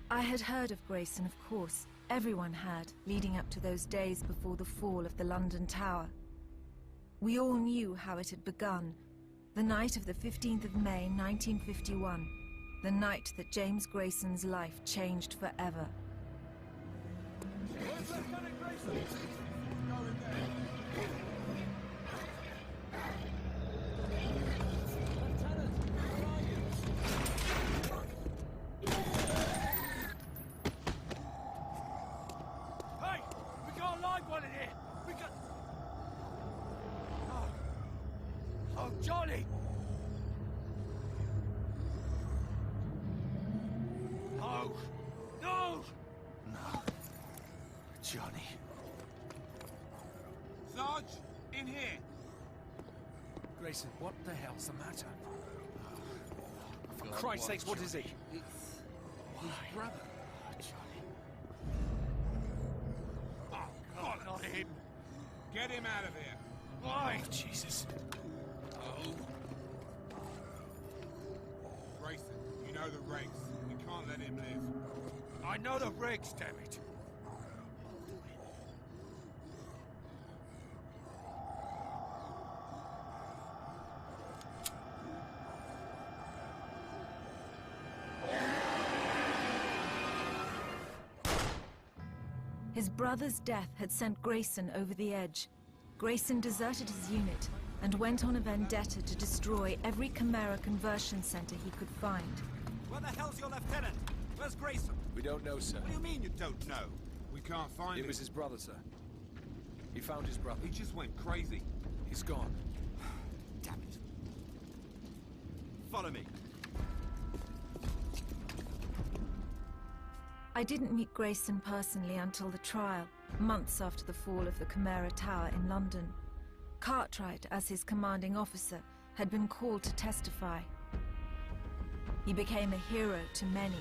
I had heard of Grayson, of course. Everyone had, leading up to those days before the fall of the London Tower. We all knew how it had begun. The night of the 15th of May, 1951. The night that James Grayson's life changed forever. Where's Lieutenant Grayson? Going there. One in here! We got... Oh, Johnny! No! No! No. Johnny. Sarge, in here! Grayson, what the hell's the matter? For Christ's sakes, what is he? It's... his brother. Johnny. Oh, not him! Get him out of here! Why? Oh, Jesus. Oh. Grayson, you know the regs. We can't let him live. I know the regs, damn it. His brother's death had sent Grayson over the edge. Grayson deserted his unit and went on a vendetta to destroy every Chimera conversion center he could find. Where the hell's your lieutenant? Where's Grayson? We don't know, sir. What do you mean you don't know? We can't find him. It was his brother, sir. He found his brother. He just went crazy. He's gone. Damn it. Follow me. I didn't meet Grayson personally until the trial, months after the fall of the Chimera Tower in London. Cartwright, as his commanding officer, had been called to testify. He became a hero to many,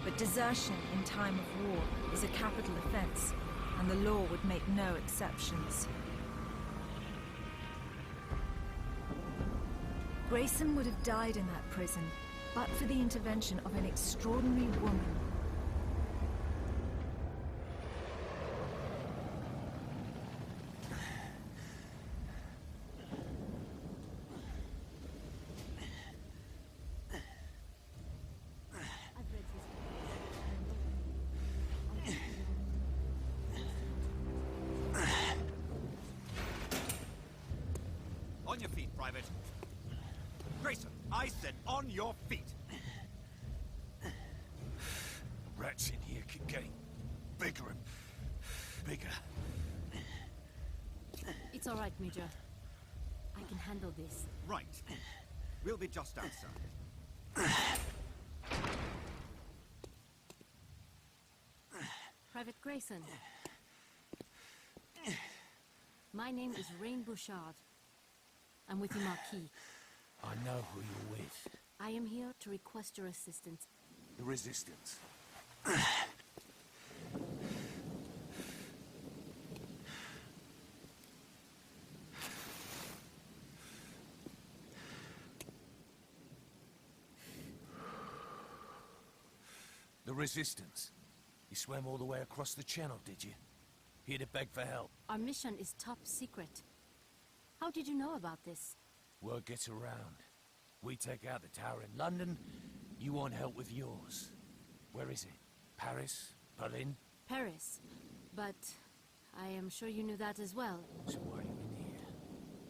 but desertion in time of war is a capital offense, and the law would make no exceptions. Grayson would have died in that prison, but for the intervention of an extraordinary woman. On your feet, Private. Grayson, I said on your feet. Rats in here keep getting bigger and bigger. It's all right, Major. I can handle this. Right. We'll be just outside. Private Grayson. My name is Rain Bouchard. I'm with the Marquis. I know who you're with. I am here to request your assistance. The Resistance. The Resistance. You swam all the way across the channel, did you? Here to beg for help. Our mission is top secret. How did you know about this? Word gets around. We take out the tower in London, you want help with yours. Where is it? Paris? Berlin? Paris. But I am sure you knew that as well. So why are you in here?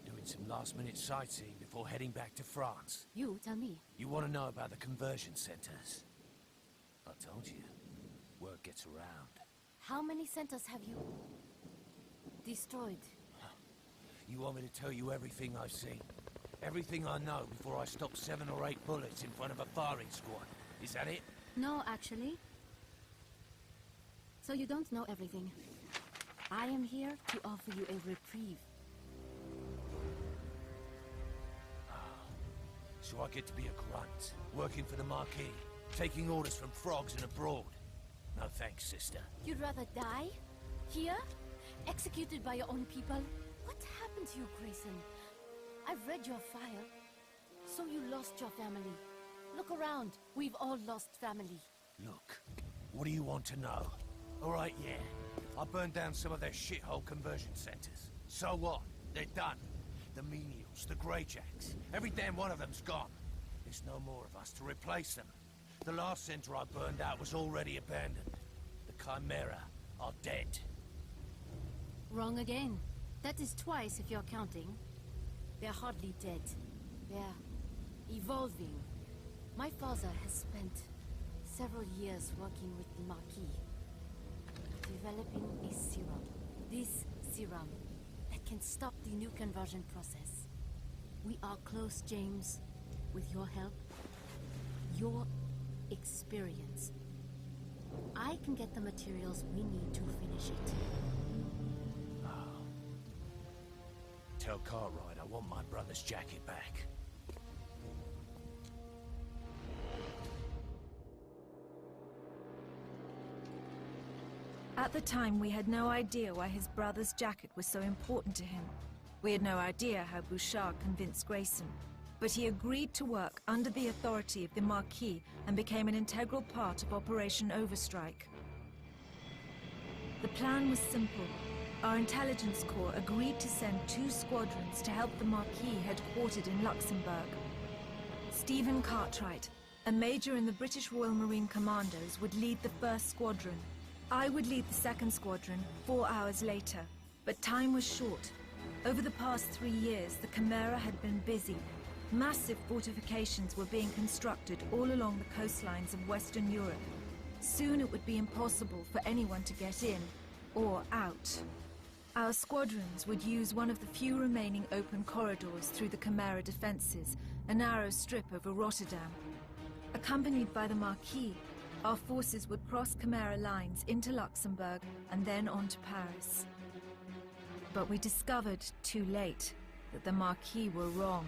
Doing some last-minute sightseeing before heading back to France? You tell me. You want to know about the conversion centers? I told you. Word gets around. How many centers have you destroyed? You want me to tell you everything I've seen? Everything I know before I stop 7 or 8 bullets in front of a firing squad? Is that it? No, actually. So you don't know everything. I am here to offer you a reprieve. So I get to be a grunt, working for the Marquis, taking orders from frogs and abroad. No thanks, sister. You'd rather die? Here? Executed by your own people? What happened to you, Grayson? I've read your file. So you lost your family. Look around. We've all lost family. Look, What do you want to know? Alright, yeah. I burned down some of their shithole conversion centers. So what? They're done. The menials, the Greyjacks, every damn one of them's gone. There's no more of us to replace them. The last center I burned out was already abandoned. The Chimera are dead. Wrong again. That is twice if you're counting. They're hardly dead. They're evolving. My father has spent several years working with the Marquis, developing a serum. This serum that can stop the new conversion process. We are close, James. With your help, your experience, I can get the materials we need to finish it. Tell Cartwright I want my brother's jacket back. At the time, we had no idea why his brother's jacket was so important to him. We had no idea how Bouchard convinced Grayson. But he agreed to work under the authority of the Marquis and became an integral part of Operation Overstrike. The plan was simple. Our intelligence corps agreed to send 2 squadrons to help the Marquis headquartered in Luxembourg. Stephen Cartwright, a major in the British Royal Marine Commandos, would lead the 1st squadron. I would lead the 2nd squadron 4 hours later, but time was short. Over the past 3 years, the Chimera had been busy. Massive fortifications were being constructed all along the coastlines of Western Europe. Soon it would be impossible for anyone to get in or out. Our squadrons would use one of the few remaining open corridors through the Chimera defenses, a narrow strip over Rotterdam. Accompanied by the Marquis, our forces would cross Chimera lines into Luxembourg and then on to Paris. But we discovered too late that the Marquis were wrong.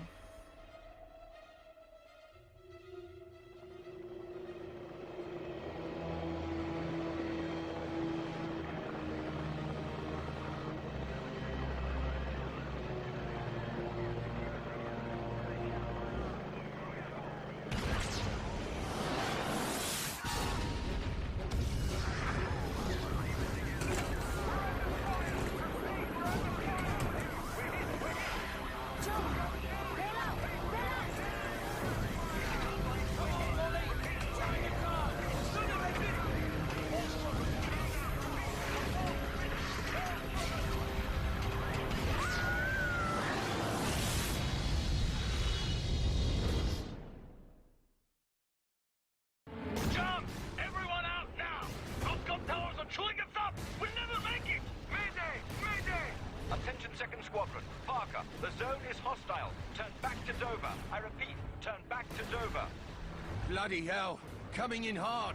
Bloody hell! Coming in hard!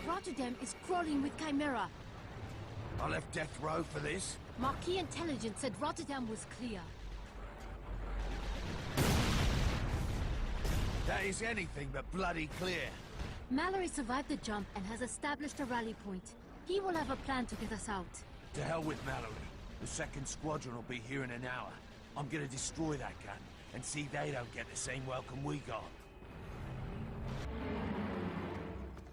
Rotterdam is crawling with Chimera. I left death row for this? Marquis intelligence said Rotterdam was clear. That is anything but bloody clear. Mallory survived the jump and has established a rally point. He will have a plan to get us out. To hell with Mallory. The 2nd squadron will be here in an hour. I'm gonna destroy that gun and see they don't get the same welcome we got.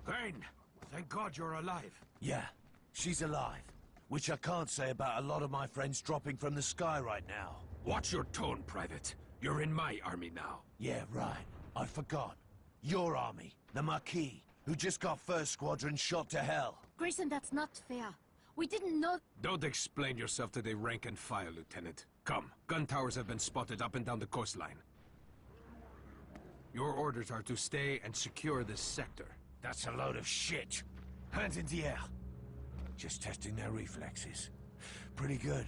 Crane, thank God you're alive. Yeah, she's alive. Which I can't say about a lot of my friends dropping from the sky right now. Watch your tone, Private. You're in my army now. Yeah, right. I forgot. Your army, the Marquis, who just got 1st Squadron shot to hell. Grayson, that's not fair. We didn't know... Don't explain yourself to the rank and file, Lieutenant. Come, gun towers have been spotted up and down the coastline. Your orders are to stay and secure this sector. That's a load of shit. Hands in the air. Just testing their reflexes. Pretty good.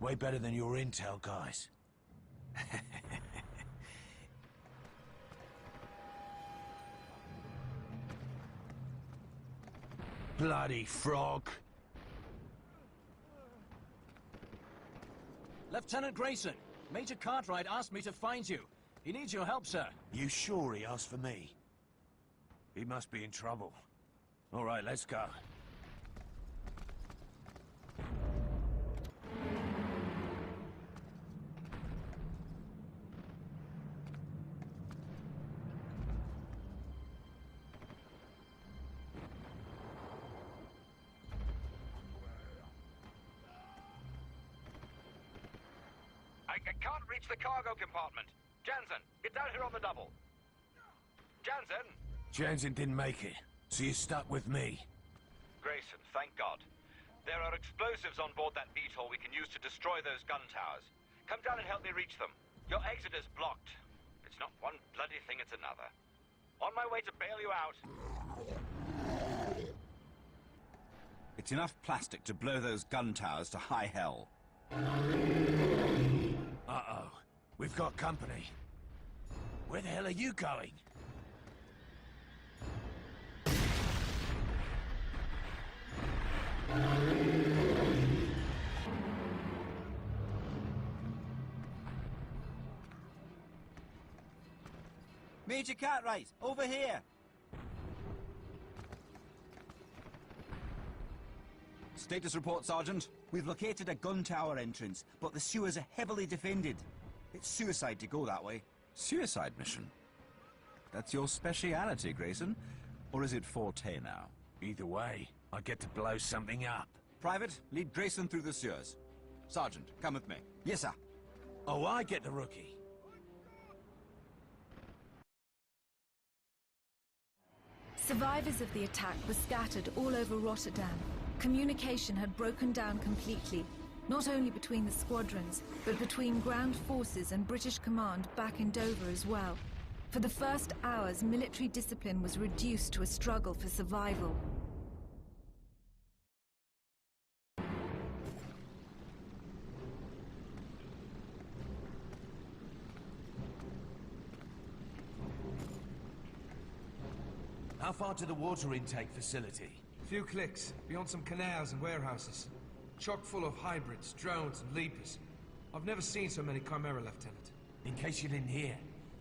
Way better than your intel guys. Bloody frog. Lieutenant Grayson, Major Cartwright asked me to find you. He needs your help, sir. You sure he asked for me? He must be in trouble. All right, let's go. I can't reach the cargo compartment. Jansen, get down here on the double. Jansen! Jansen didn't make it, so you're stuck with me. Grayson, thank God. There are explosives on board that VTOL we can use to destroy those gun towers. Come down and help me reach them. Your exit is blocked. It's not one bloody thing, it's another. On my way to bail you out. It's enough plastic to blow those gun towers to high hell. Uh-oh. We've got company. Where the hell are you going? Major Cartwright, over here! Status report, Sergeant. We've located a gun tower entrance, but the sewers are heavily defended. It's suicide to go that way. Suicide mission? That's your speciality, Grayson? Or is it forte now? Either way, I get to blow something up. Private, lead Grayson through the sewers. Sergeant, come with me. Yes, sir. Oh, I get the rookie. Survivors of the attack were scattered all over Rotterdam. Communication had broken down completely, not only between the squadrons, but between ground forces and British command back in Dover as well. For the first hours, military discipline was reduced to a struggle for survival. How far to the water intake facility? Few clicks, beyond some canals and warehouses. Chock full of hybrids, drones and leapers. I've never seen so many Chimera, Lieutenant. In case you didn't hear,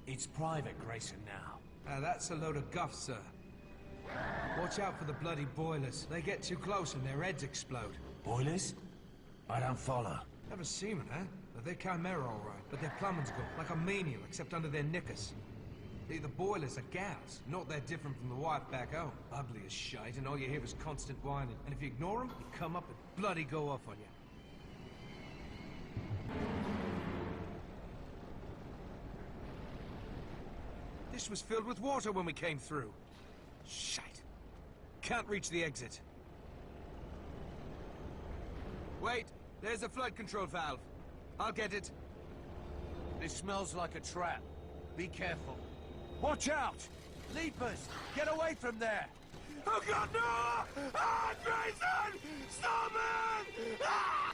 it's Private Grayson now. That's a load of guff, sir. Watch out for the bloody boilers. They get too close and their heads explode. Boilers? I don't follow. Never seen them, eh? They're Chimera, all right, but their plumbing's good, like a menial, except under their knickers. The boilers are gals, not that different from the wife back home. Ugly as shite, and all you hear is constant whining. And if you ignore them, they come up and bloody go off on you. This was filled with water when we came through. Shite. Can't reach the exit. Wait, there's a flood control valve. I'll get it. This smells like a trap. Be careful. Watch out! Leapers! Get away from there! Oh God, no! Ah, Grayson! Stop it! Ah!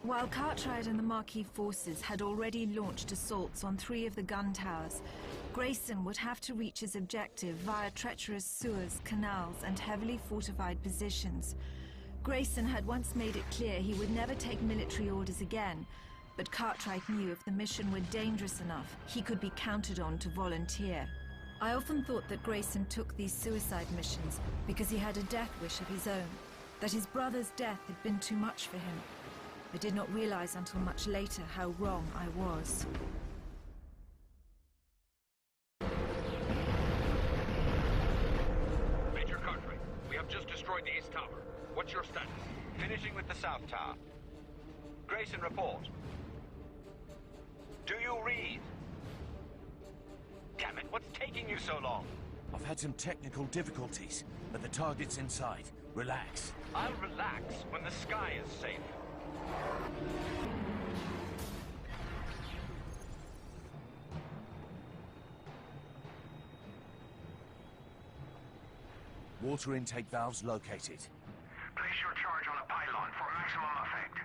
While Cartwright and the Marquis forces had already launched assaults on 3 of the gun towers, Grayson would have to reach his objective via treacherous sewers, canals, and heavily fortified positions. Grayson had once made it clear he would never take military orders again, but Cartwright knew if the mission were dangerous enough, he could be counted on to volunteer. I often thought that Grayson took these suicide missions because he had a death wish of his own, that his brother's death had been too much for him. I did not realize until much later how wrong I was. Major Cartwright, we have just destroyed the East Tower. What's your status? Finishing with the South Tower. Grayson, report. Do you read? Damn it, what's taking you so long? I've had some technical difficulties, but the target's inside. Relax. I'll relax when the sky is safe. Water intake valves located. Place your charge on the pylon for maximum effect.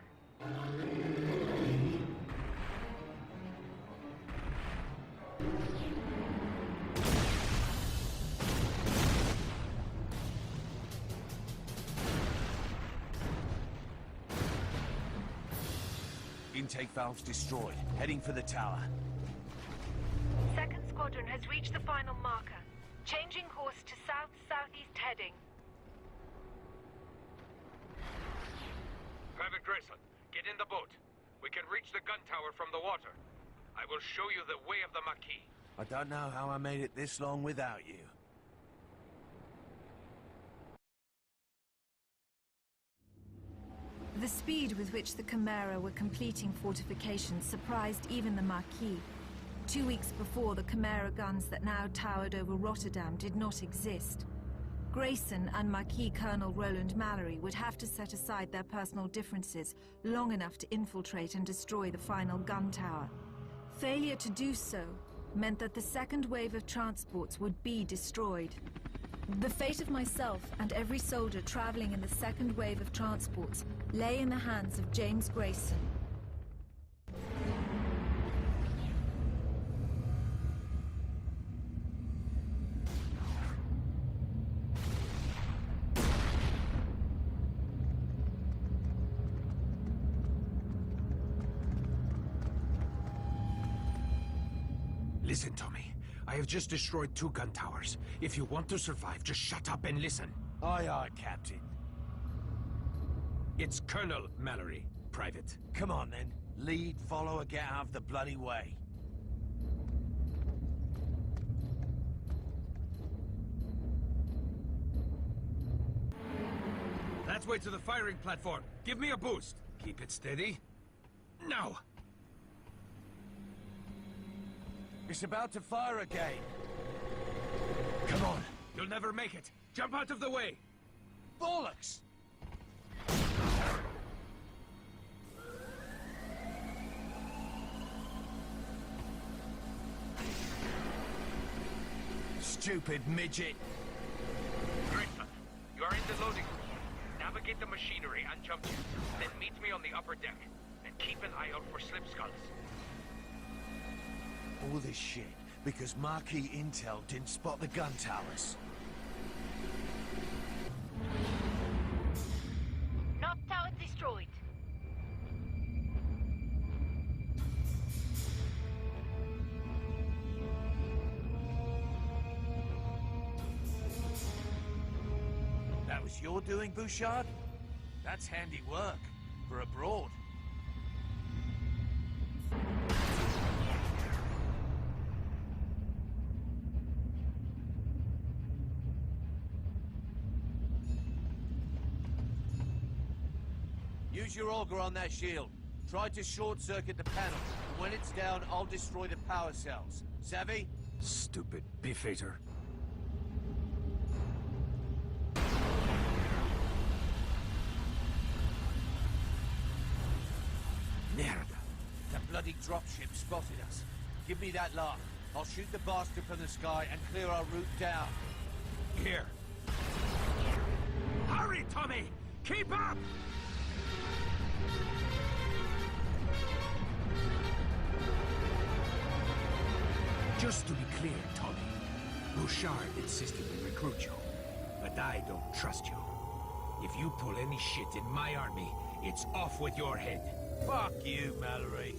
Intake valves destroyed. Heading for the tower. Second Squadron has reached the final marker. Changing course to south-southeast heading. Private Grayson, get in the boat. We can reach the gun tower from the water. I will show you the way of the Maquis. I don't know how I made it this long without you. The speed with which the Chimera were completing fortifications surprised even the Marquis. 2 weeks before, the Chimera guns that now towered over Rotterdam did not exist. Grayson and Marquis Colonel Roland Mallory would have to set aside their personal differences long enough to infiltrate and destroy the final gun tower. Failure to do so meant that the second wave of transports would be destroyed. The fate of myself and every soldier traveling in the second wave of transports lay in the hands of James Grayson. Listen, Tommy. I have just destroyed 2 gun towers. If you want to survive, just shut up and listen. Aye, aye, Captain. It's Colonel Mallory, Private. Come on, then. Lead, follow, or get out of the bloody way. That way to the firing platform. Give me a boost. Keep it steady. Now! It's about to fire again. Come on. You'll never make it. Jump out of the way. Bollocks! Stupid midget. Grayson, you are in the loading room. Navigate the machinery and jump jets. Then meet me on the upper deck. And keep an eye out for slip skulls. All this shit because Marquis Intel didn't spot the gun towers. North Tower destroyed. That was your doing, Bouchard? That's handy work. For abroad. Use your auger on that shield. Try to short-circuit the panel. And when it's down, I'll destroy the power cells. Savvy? Stupid beef-eater. Merda. That bloody dropship spotted us. Give me that lock. I'll shoot the bastard from the sky and clear our route down. Here. Hurry, Tommy! Keep up! Just to be clear, Tommy, Bouchard insisted we recruit you, but I don't trust you. If you pull any shit in my army, it's off with your head. Fuck you, Mallory.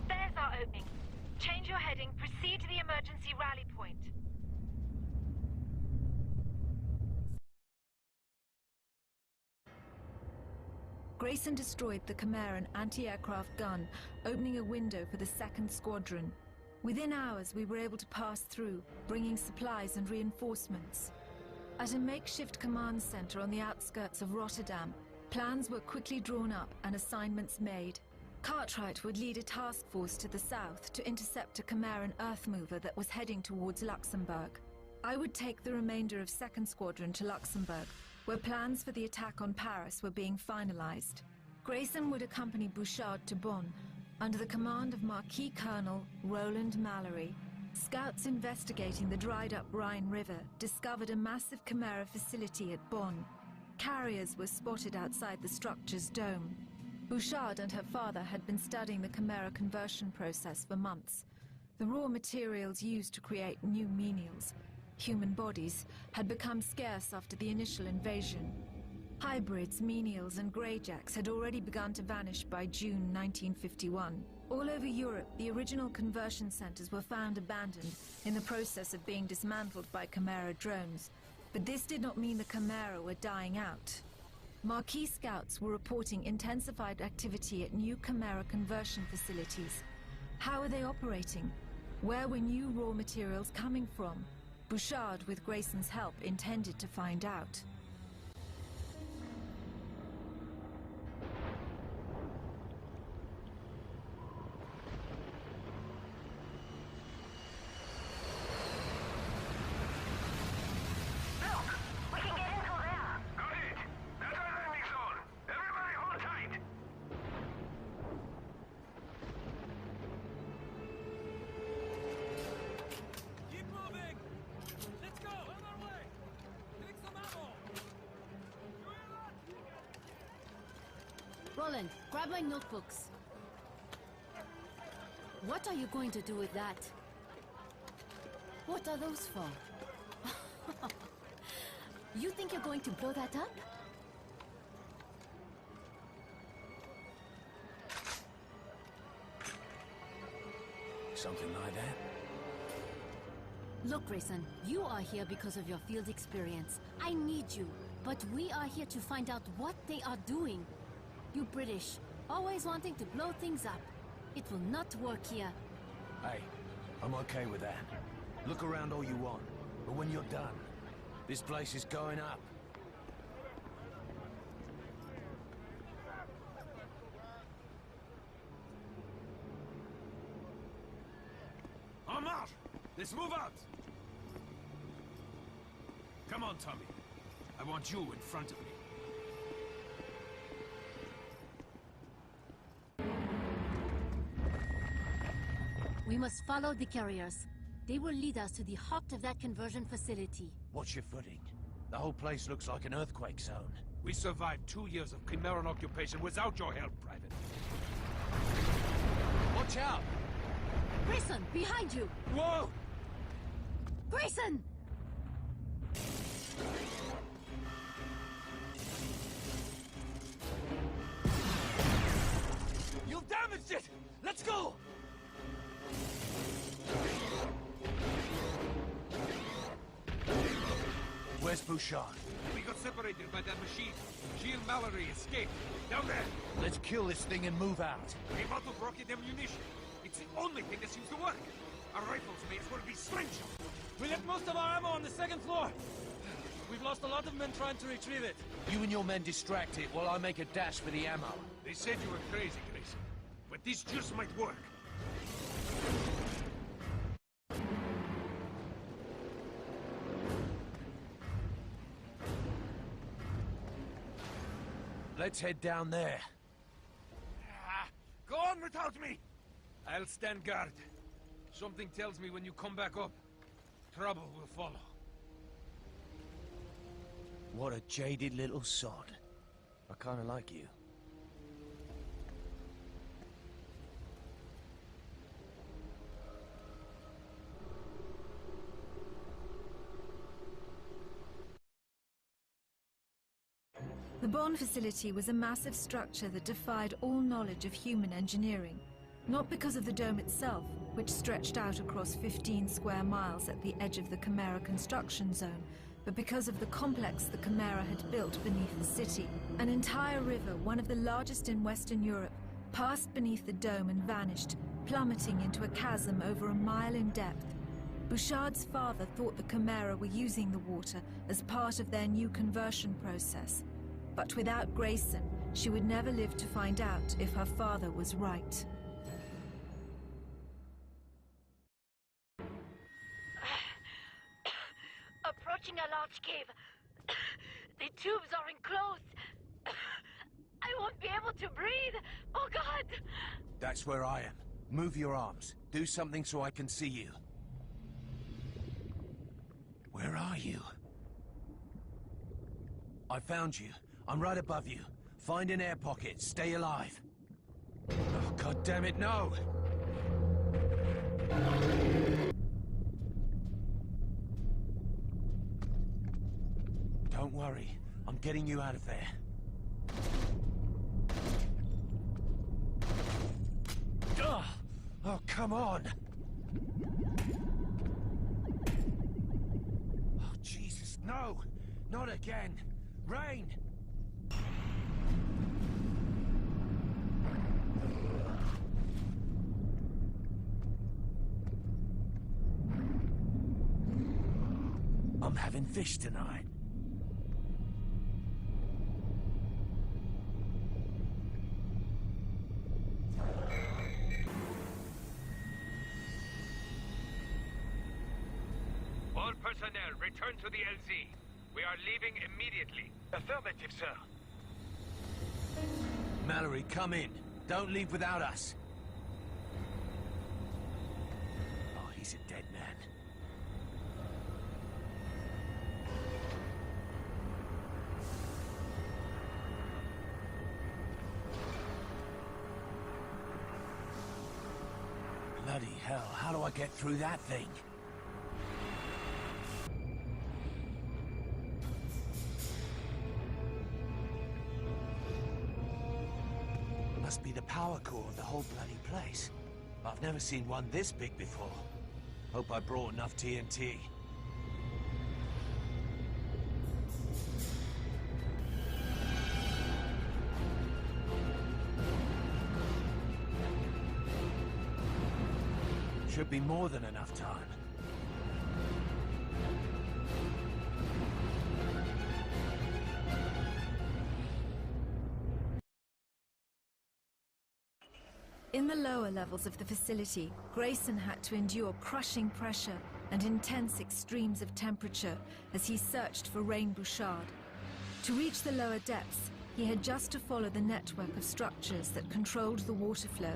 There's our opening. Change your heading, proceed to the emergency rally point. Grayson destroyed the Chimeran anti-aircraft gun, opening a window for the 2nd Squadron. Within hours, we were able to pass through, bringing supplies and reinforcements. At a makeshift command center on the outskirts of Rotterdam, plans were quickly drawn up and assignments made. Cartwright would lead a task force to the south to intercept a Chimeran earth mover that was heading towards Luxembourg. I would take the remainder of 2nd Squadron to Luxembourg, where plans for the attack on Paris were being finalized. Grayson would accompany Bouchard to Bonn, under the command of Marquis Colonel Roland Mallory. Scouts investigating the dried-up Rhine River discovered a massive Chimera facility at Bonn. Carriers were spotted outside the structure's dome. Bouchard and her father had been studying the Chimera conversion process for months. The raw materials used to create new menials, human bodies, had become scarce after the initial invasion. Hybrids, menials, and greyjacks had already begun to vanish by June 1951. All over Europe, the original conversion centers were found abandoned, in the process of being dismantled by Chimera drones. But this did not mean the Chimera were dying out. Marquis scouts were reporting intensified activity at new Chimera conversion facilities. How are they operating? Where were new raw materials coming from? Bouchard, with Grayson's help, intended to find out. Look! We can get into there! Got it! That's our landing zone! Everybody hold tight! Keep moving! Let's go! On our way! Take some ammo! Roland, grab my notebooks. What are you going to do with that? What are those for? You think you're going to blow that up? Something like that? Look, Grayson, you are here because of your field experience. I need you, but we are here to find out what they are doing. You British, always wanting to blow things up. It will not work here. Hey, I'm okay with that. Look around all you want, but when you're done, this place is going up. En marche! Let's move out! Come on, Tommy. I want you in front of me. We must follow the carriers. They will lead us to the heart of that conversion facility. Watch your footing. The whole place looks like an earthquake zone. We survived 2 years of Chimeran occupation without your help, Private. Watch out! Grayson, behind you! Whoa! Grayson! You damaged it! Let's go! Where's Bouchard? We got separated by that machine. She and Mallory escaped. Down there. Let's kill this thing and move out. Came out of rocket ammunition. It's the only thing that seems to work. Our rifles may as well be slingshot. We left most of our ammo on the second floor. We've lost a lot of men trying to retrieve it. You and your men distract it while I make a dash for the ammo. They said you were crazy, Grayson. But this just might work. Let's head down there. Go on without me! I'll stand guard. Something tells me when you come back up, trouble will follow. What a jaded little sod. I kinda like you. The Bond facility was a massive structure that defied all knowledge of human engineering. Not because of the dome itself, which stretched out across 15 square miles at the edge of the Chimera construction zone, but because of the complex the Chimera had built beneath the city. An entire river, one of the largest in Western Europe, passed beneath the dome and vanished, plummeting into a chasm over a mile in depth. Bouchard's father thought the Chimera were using the water as part of their new conversion process. But without Grayson, she would never live to find out if her father was right. Approaching a large cave. The tubes are enclosed. I won't be able to breathe. Oh, God! That's where I am. Move your arms. Do something so I can see you. Where are you? I found you. I'm right above you. Find an air pocket. Stay alive. Oh, God damn it, no! Don't worry. I'm getting you out of there. Ugh! Oh, come on! Oh, Jesus, no! Not again! Rain! I'm having fish tonight. All personnel, return to the LZ. We are leaving immediately. Affirmative, sir. Mallory, come in. Don't leave without us. Oh, he's a dead man. Bloody hell, how do I get through that thing? Must be the power core of the whole bloody place. I've never seen one this big before. Hope I brought enough TNT. Should be more than enough time. In the lower levels of the facility, Grayson had to endure crushing pressure and intense extremes of temperature as he searched for Rain Bouchard. To reach the lower depths, he had just to follow the network of structures that controlled the water flow,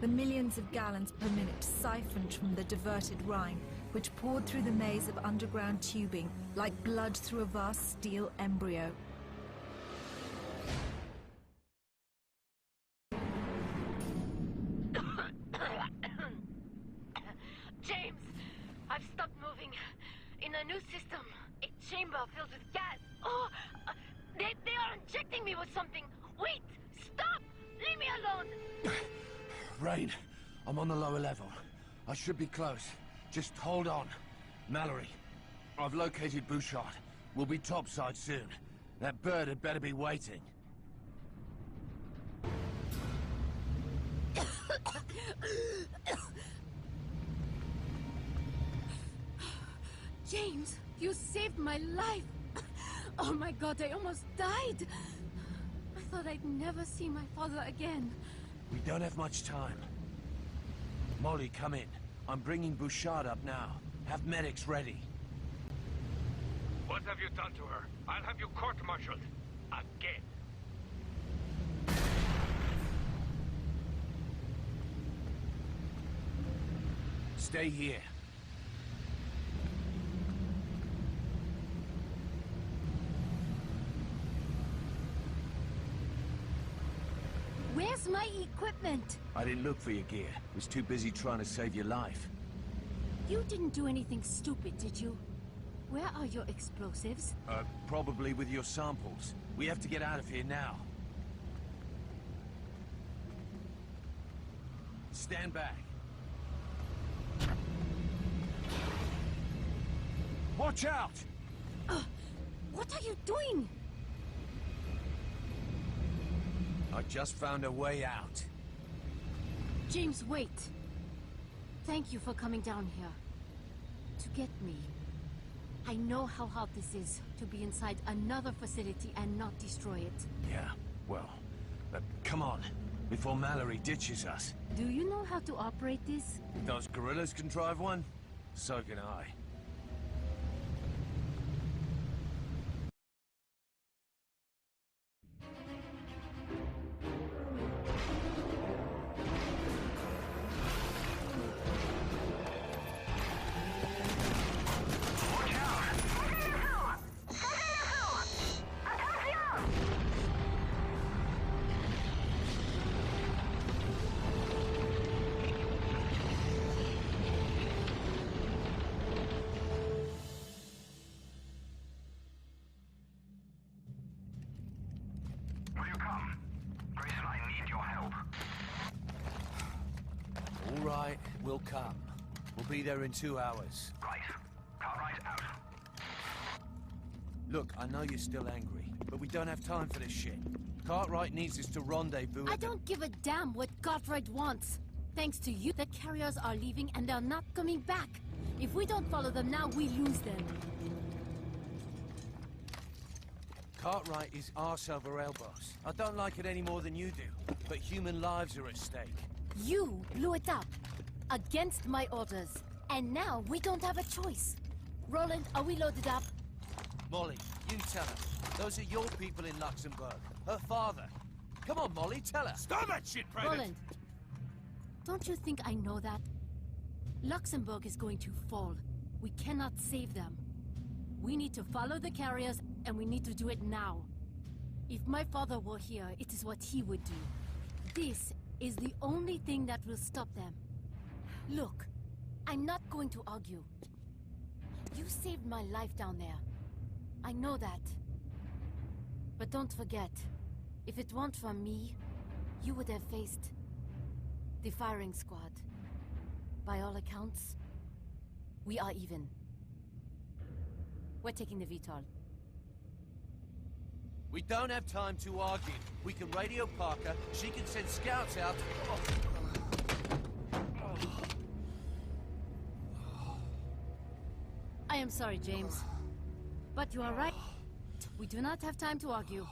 the millions of gallons per minute siphoned from the diverted Rhine, which poured through the maze of underground tubing like blood through a vast steel embryo. James, I've stopped moving. In a new system, a chamber filled with gas. Oh, they are injecting me with something. Wait, stop! Leave me alone! Rain, I'm on the lower level. I should be close. Just hold on. Mallory, I've located Bouchard. We'll be topside soon. That bird had better be waiting. James, you saved my life! Oh my god, I almost died! I thought I'd never see my father again. We don't have much time. Molly, come in. I'm bringing Bouchard up now. Have medics ready. What have you done to her? I'll have you court-martialed. Again. Stay here. Where's my equipment? I didn't look for your gear. Was too busy trying to save your life. You didn't do anything stupid, did you? Where are your explosives? Probably with your samples. We have to get out of here now. Stand back. Watch out! What are you doing? I just found a way out. James, wait. Thank you for coming down here. To get me. I know how hard this is, to be inside another facility and not destroy it. Yeah, well, come on, before Mallory ditches us. Do you know how to operate this? If those gorillas can drive one, so can I. Will you come? Grayson, I need your help. All right, we'll come. We'll be there in 2 hours. Right. Cartwright out. Look, I know you're still angry, but we don't have time for this shit. Cartwright needs us to rendezvous I at don't give a damn what Cartwright wants. Thanks to you, the carriers are leaving and they're not coming back. If we don't follow them now, we lose them. Cartwright is arse over elbows. I don't like it any more than you do, but human lives are at stake. You blew it up. Against my orders. And now we don't have a choice. Roland, are we loaded up? Molly, you tell her. Those are your people in Luxembourg. Her father. Come on, Molly, tell her. Stop that shit, Private! Roland, don't you think I know that? Luxembourg is going to fall. We cannot save them. We need to follow the carriers, and we need to do it now. If my father were here, it is what he would do. This is the only thing that will stop them. Look, I'm not going to argue. You saved my life down there. I know that. But don't forget, if it weren't for me, you would have faced the firing squad. By all accounts, we are even. We're taking the VTOL. We don't have time to argue. We can radio Parker, she can send scouts out. I am sorry, James. But you are right. We do not have time to argue.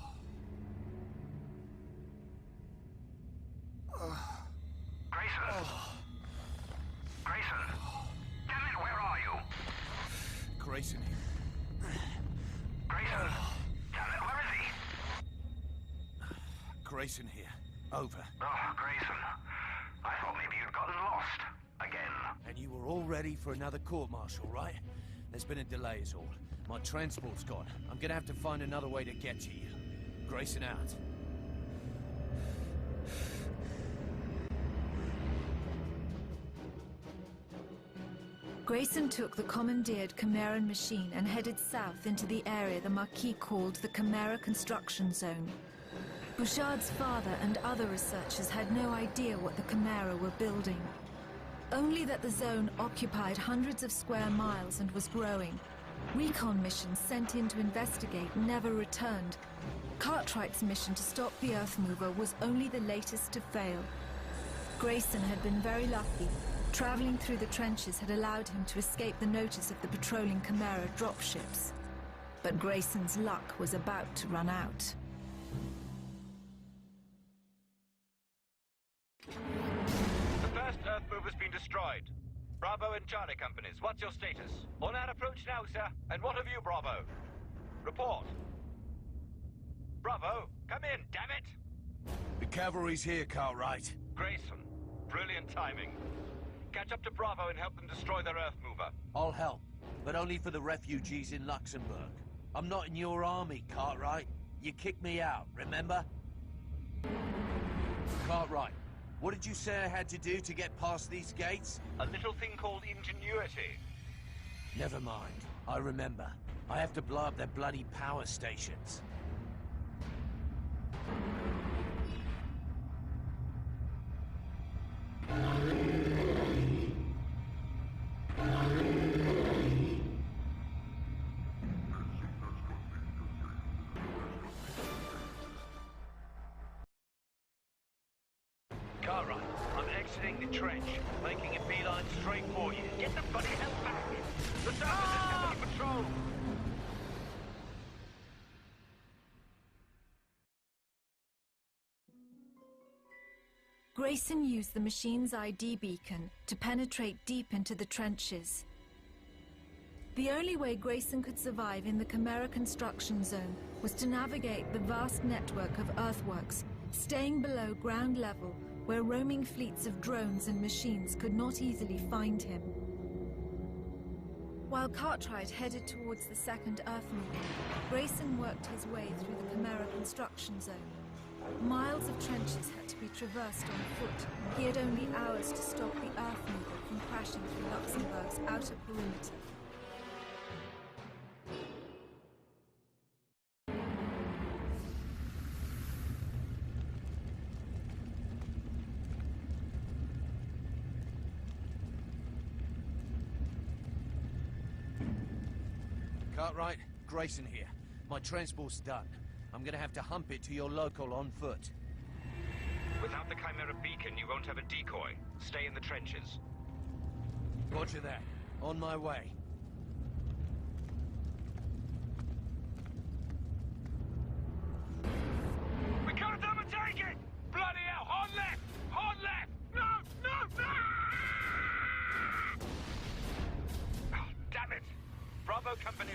Grayson! Grayson! Damn it, where are you? Grayson. Grayson! Damn it, where is he? Grayson here. Over. Oh, Grayson. I thought maybe you'd gotten lost. Again. And you were all ready for another court-martial, right? There's been a delay is all. My transport's gone. I'm gonna have to find another way to get to you. Grayson out. Grayson took the commandeered Chimeran machine and headed south into the area the Marquis called the Chimera Construction Zone. Bouchard's father and other researchers had no idea what the Chimera were building. Only that the zone occupied hundreds of square miles and was growing. Recon missions sent in to investigate never returned. Cartwright's mission to stop the Earth Mover was only the latest to fail. Grayson had been very lucky. Traveling through the trenches had allowed him to escape the notice of the patrolling Chimera dropships. But Grayson's luck was about to run out. The first Earth Mover's been destroyed. Bravo and Charlie companies, what's your status? On our approach now, sir. And what of you, Bravo? Report. Bravo, come in, damn it! The cavalry's here, Cartwright. Grayson, brilliant timing. Catch up to Bravo and help them destroy their Earth Mover. I'll help, but only for the refugees in Luxembourg. I'm not in your army, Cartwright. You kicked me out, remember? Cartwright, what did you say I had to do to get past these gates? A little thing called ingenuity. Never mind. I remember. I have to blow up their bloody power stations. Cartwright, I'm exiting the trench, making a beeline straight for you. Get the bloody hell back! The surface is heavily patrolled! Grayson used the machine's ID beacon to penetrate deep into the trenches. The only way Grayson could survive in the Chimera construction zone was to navigate the vast network of earthworks, staying below ground level where roaming fleets of drones and machines could not easily find him. While Cartwright headed towards the second Earth Mover, Grayson worked his way through the Chimera construction zone. Miles of trenches had to be traversed on foot. He had only hours to stop the Earth Mover from crashing through Luxembourg's outer perimeter. Cartwright, Grayson here. My transport's done. I'm gonna have to hump it to your local on foot. Without the Chimera beacon, you won't have a decoy. Stay in the trenches. Roger that. On my way.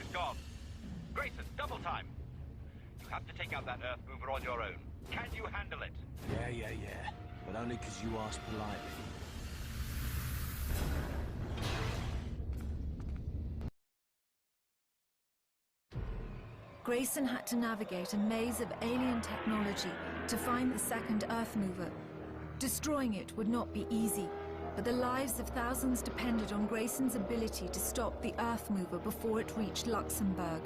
Damiu's gone. Grayson, double time. You have to take out that Earth mover on your own. Can you handle it? Yeah. But only because you asked politely. Grayson had to navigate a maze of alien technology to find the second Earth mover. Destroying it would not be easy, but the lives of thousands depended on Grayson's ability to stop the Earth mover before it reached Luxembourg.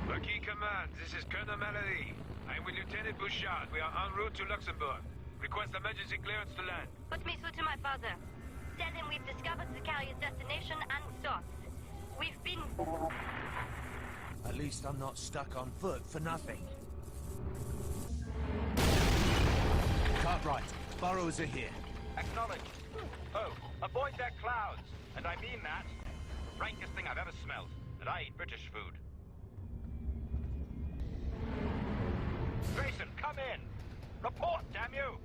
Marquis Command, this is Colonel Mallory. I'm with Lieutenant Bouchard. We are en route to Luxembourg. Request emergency clearance to land. Put me through to my father. Tell him we've discovered the carrier's destination and source. We've been... At least I'm not stuck on foot for nothing. Cartwright, burrows are here. Acknowledged. Oh, avoid their clouds. And I mean that. Frankest thing I've ever smelled. And I eat British food. Grayson, come in! Report, damn you!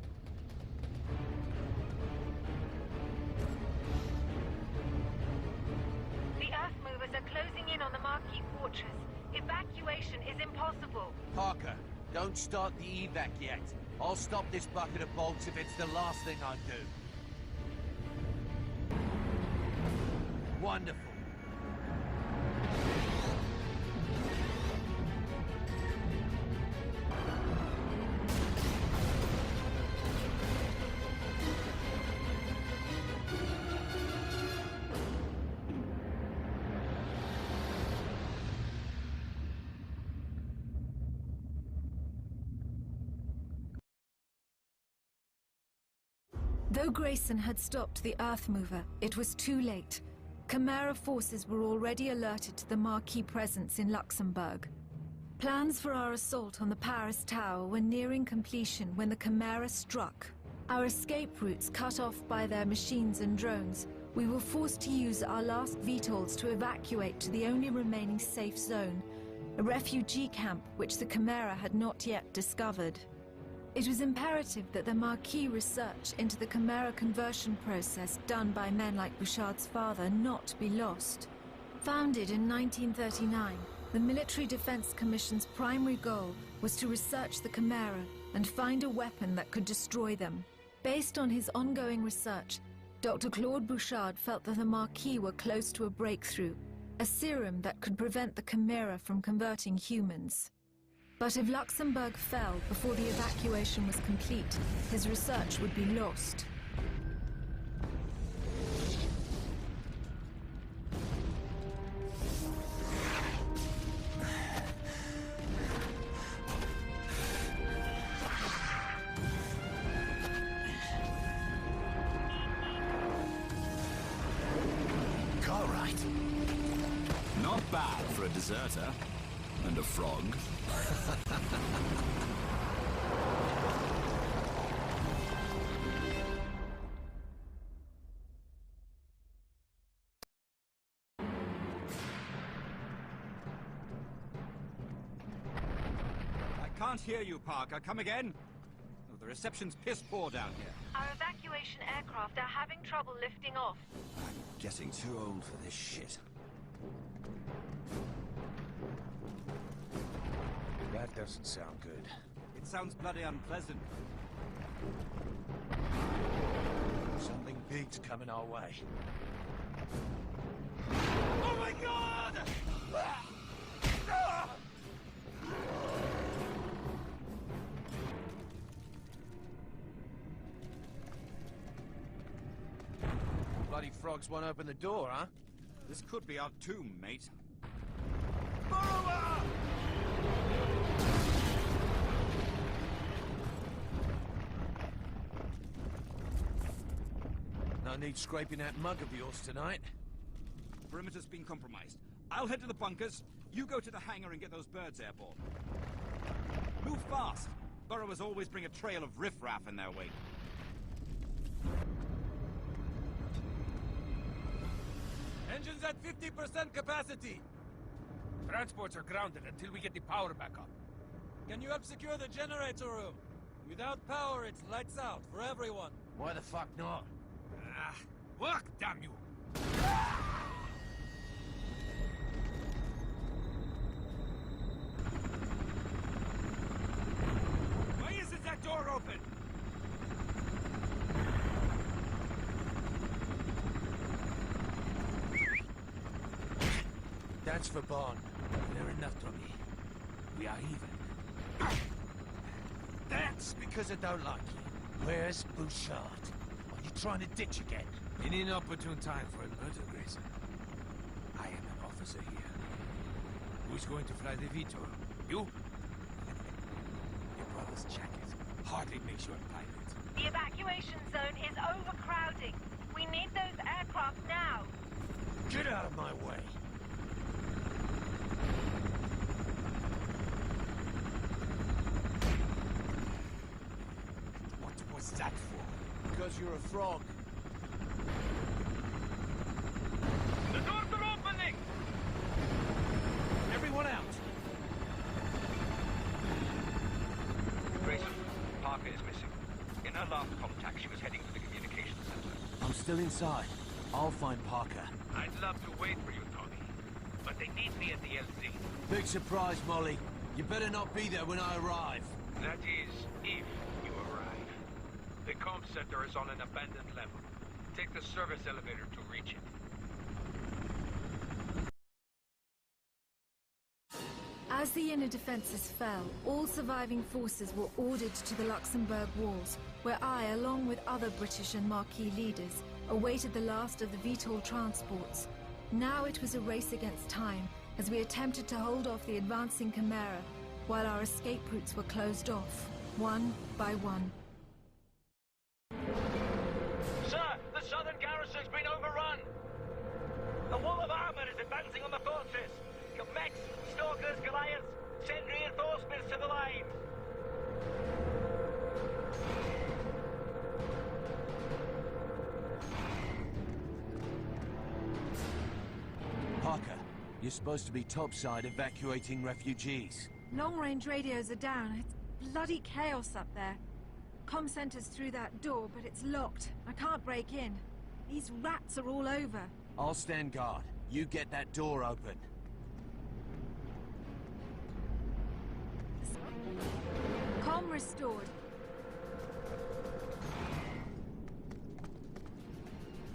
The Earth movers are closing in on the Marquis Fortress. Evacuation is impossible. Parker, don't start the evac yet. I'll stop this bucket of bolts if it's the last thing I do. Wonderful. Though Grayson had stopped the Earth mover, it was too late. Chimera forces were already alerted to the Marquis presence in Luxembourg. Plans for our assault on the Paris Tower were nearing completion when the Chimera struck. Our escape routes cut off by their machines and drones, we were forced to use our last VTOLs to evacuate to the only remaining safe zone, a refugee camp which the Chimera had not yet discovered. It was imperative that the Marquis research into the Chimera conversion process done by men like Bouchard's father not be lost. Founded in 1939, the Military Defense Commission's primary goal was to research the Chimera and find a weapon that could destroy them. Based on his ongoing research, Dr. Claude Bouchard felt that the Marquis were close to a breakthrough, a serum that could prevent the Chimera from converting humans. But if Luxembourg fell before the evacuation was complete, his research would be lost. Cartwright. Not bad for a deserter. And a frog. I can't hear you, Parker. Come again? Oh, the reception's piss poor down here. Our evacuation aircraft are having trouble lifting off. I'm getting too old for this shit. That doesn't sound good. It sounds bloody unpleasant. Something big's coming our way. Oh my God! Bloody frogs won't open the door, huh? This could be our tomb, mate. No need scraping that mug of yours tonight. Perimeter's been compromised. I'll head to the bunkers. You go to the hangar and get those birds airborne. Move fast. Burrowers always bring a trail of riffraff in their wake. Engines at 50% capacity. Transports are grounded until we get the power back up. Can you help secure the generator room? Without power, it's lights out for everyone. Why the fuck not? Work, damn you! Why isn't that door open? That's for Bond. They're enough to me. We are even. That's because I don't like you. Where's Bouchard? Are you trying to ditch again? In inopportune time for a murder, Grayson. I am an officer here. Who's going to fly the Vitor? You? Your brother's jacket hardly makes you a pilot. The evacuation zone is overcrowding. We need those aircraft now. Get out of my way. What was that for? Because you're a frog. The doors are opening! Everyone out! Grayson, Parker is missing. In her last contact, she was heading to the communications center. I'm still inside. I'll find Parker. I'd love to wait for you, Tony. But they need me at the LZ. Big surprise, Molly. You better not be there when I arrive. That is, if you arrive. The comm center is on an abandoned level. Take the service elevator to reach it. As the inner defences fell, all surviving forces were ordered to the Luxembourg walls, where I, along with other British and Marquis leaders, awaited the last of the VTOL transports. Now it was a race against time, as we attempted to hold off the advancing Chimera, while our escape routes were closed off, one by one. Sir, the southern garrison's been overrun! A wall of armor is advancing on the fortress! Mechs, Stalkers, Goliaths, send reinforcements to the line! Parker, you're supposed to be topside evacuating refugees. Long-range radios are down. It's bloody chaos up there. Comm center's through that door, but it's locked. I can't break in. These rats are all over. I'll stand guard. You get that door open. Comm restored.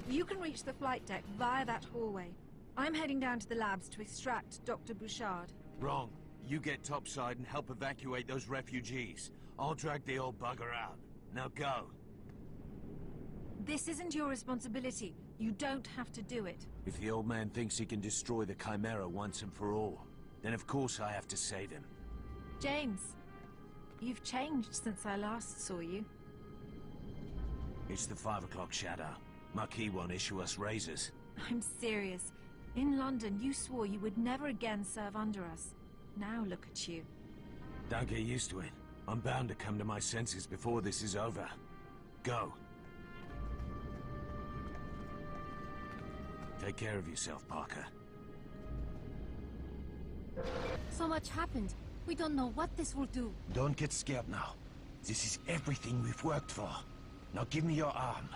You can reach the flight deck via that hallway. I'm heading down to the labs to extract Dr. Bouchard. Wrong. You get topside and help evacuate those refugees. I'll drag the old bugger out. Now go. This isn't your responsibility. You don't have to do it. If the old man thinks he can destroy the Chimera once and for all, then of course I have to save him. James, you've changed since I last saw you. It's the 5 o'clock shadow. Marquis won't issue us razors. I'm serious. In London, you swore you would never again serve under us. Now look at you. Don't get used to it. I'm bound to come to my senses before this is over. Go. Take care of yourself, Parker. So much happened. We don't know what this will do. Don't get scared now. This is everything we've worked for. Now give me your arm.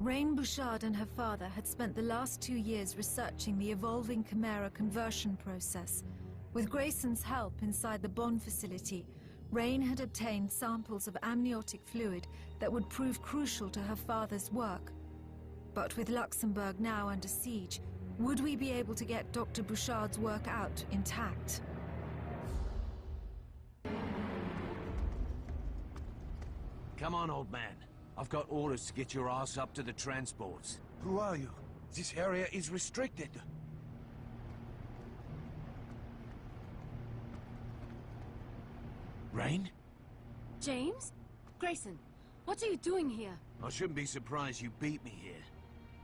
Rain Bouchard and her father had spent the last 2 years researching the evolving Chimera conversion process. With Grayson's help inside the Bond facility, Rain had obtained samples of amniotic fluid that would prove crucial to her father's work. But with Luxembourg now under siege, would we be able to get Dr. Bouchard's work out intact? Come on, old man. I've got orders to get your ass up to the transports. Who are you? This area is restricted. Rain? James? Grayson, what are you doing here? I shouldn't be surprised you beat me here.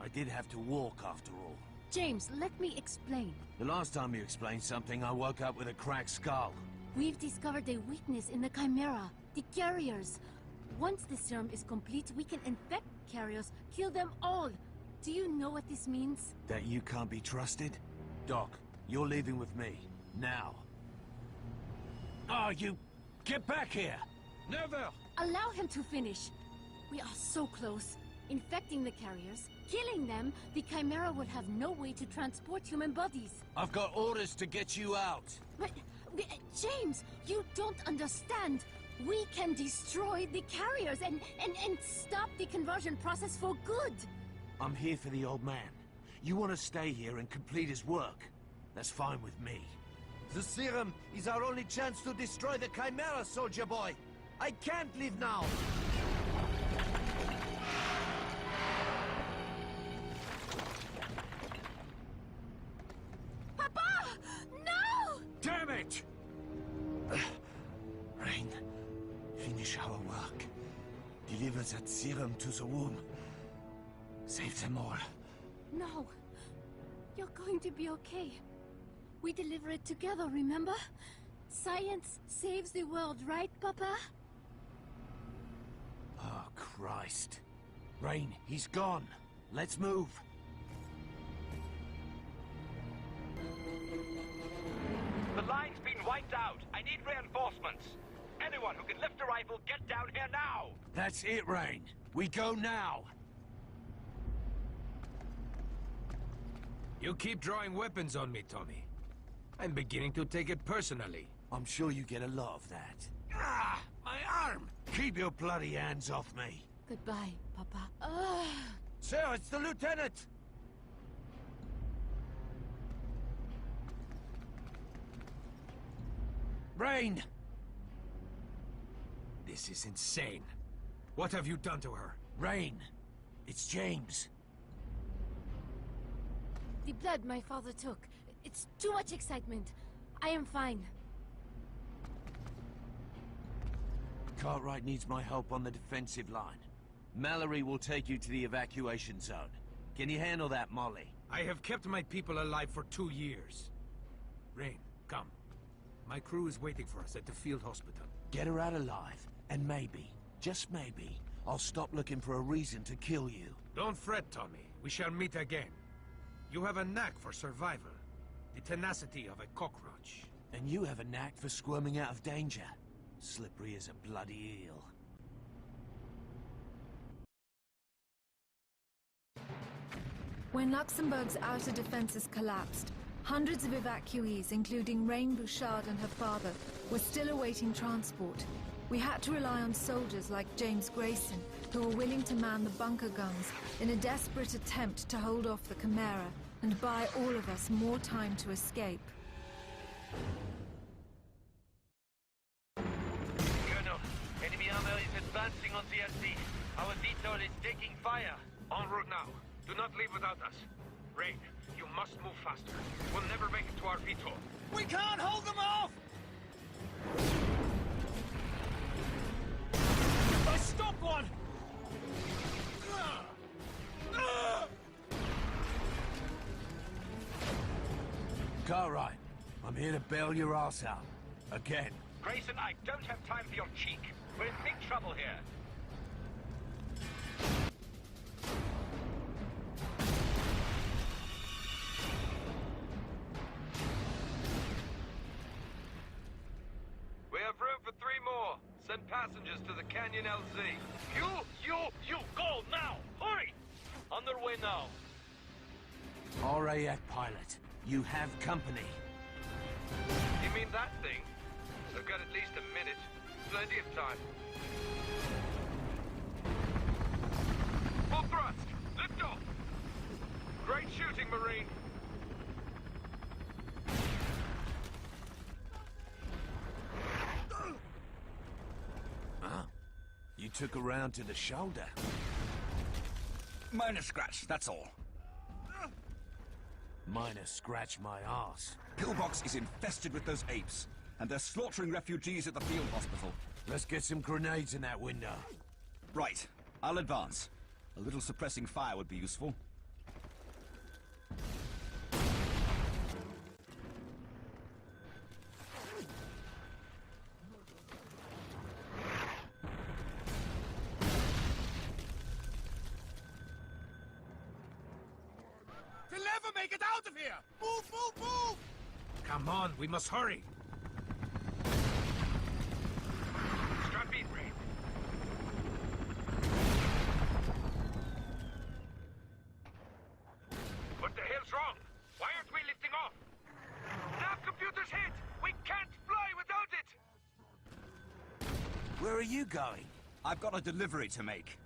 I did have to walk after all. James, let me explain. The last time you explained something, I woke up with a cracked skull. We've discovered a weakness in the Chimera, the carriers. Once the serum is complete, we can infect carriers, kill them all. Do you know what this means? That you can't be trusted? Doc, you're leaving with me. Now. Oh, you Get back here! Never! Allow him to finish. We are so close. Infecting the carriers, killing them, the Chimera will have no way to transport human bodies. I've got orders to get you out. But, James, you don't understand. We can destroy the carriers and stop the conversion process for good. I'm here for the old man. You want to stay here and complete his work? That's fine with me. The serum is our only chance to destroy the Chimera, soldier boy. I can't leave now. Papa! No! Damn it! Rain, finish our work. Deliver that serum to the womb. Save them all. No. You're going to be okay. We deliver it together, remember? Science saves the world, right, Papa? Oh, Christ. Rain, he's gone. Let's move. The line's been wiped out. I need reinforcements. Anyone who can lift a rifle, get down here now! That's it, Rain. We go now. You keep drawing weapons on me, Tommy. I'm beginning to take it personally. I'm sure you get a lot of that. Ah! My arm! Keep your bloody hands off me. Goodbye, Papa. Sir, it's the lieutenant! Rain! This is insane. What have you done to her? Rain! It's James. The blood my father took. It's too much excitement. I am fine. Cartwright needs my help on the defensive line. Mallory will take you to the evacuation zone. Can you handle that, Molly? I have kept my people alive for 2 years. Rain, come. My crew is waiting for us at the field hospital. Get her out alive, and maybe, just maybe, I'll stop looking for a reason to kill you. Don't fret, Tommy. We shall meet again. You have a knack for survival. The tenacity of a cockroach. And you have a knack for squirming out of danger. Slippery as a bloody eel. When Luxembourg's outer defenses collapsed, hundreds of evacuees, including Rain Bouchard and her father, were still awaiting transport. We had to rely on soldiers like James Grayson, who were willing to man the bunker guns in a desperate attempt to hold off the Chimera and buy all of us more time to escape. Colonel, enemy armor is advancing on CSC. Our detour is taking fire. En route now. Do not leave without us. Rain, you must move faster. We'll never make it to our VTOL. We can't hold them off! I stopped one! Cartwright, I'm here to bail your ass out. Again. Grayson, I don't have time for your cheek. We're in big trouble here. We have room for 3 more. Send passengers to the Canyon LZ. You, go now! Hurry! On their way now. RAF pilot, you have company. You mean that thing? They've got at least a minute. Plenty of time. Full thrust! Lift off! Great shooting, Marine! Huh? You took her round to the shoulder. Minor scratch, that's all. Minor scratch my ass. Pillbox is infested with those apes, and they're slaughtering refugees at the field hospital. Let's get some grenades in that window. Right, I'll advance. A little suppressing fire would be useful. We'll never make it out of here! Move, move, move! Come on, we must hurry. Where are you going? I've got a delivery to make.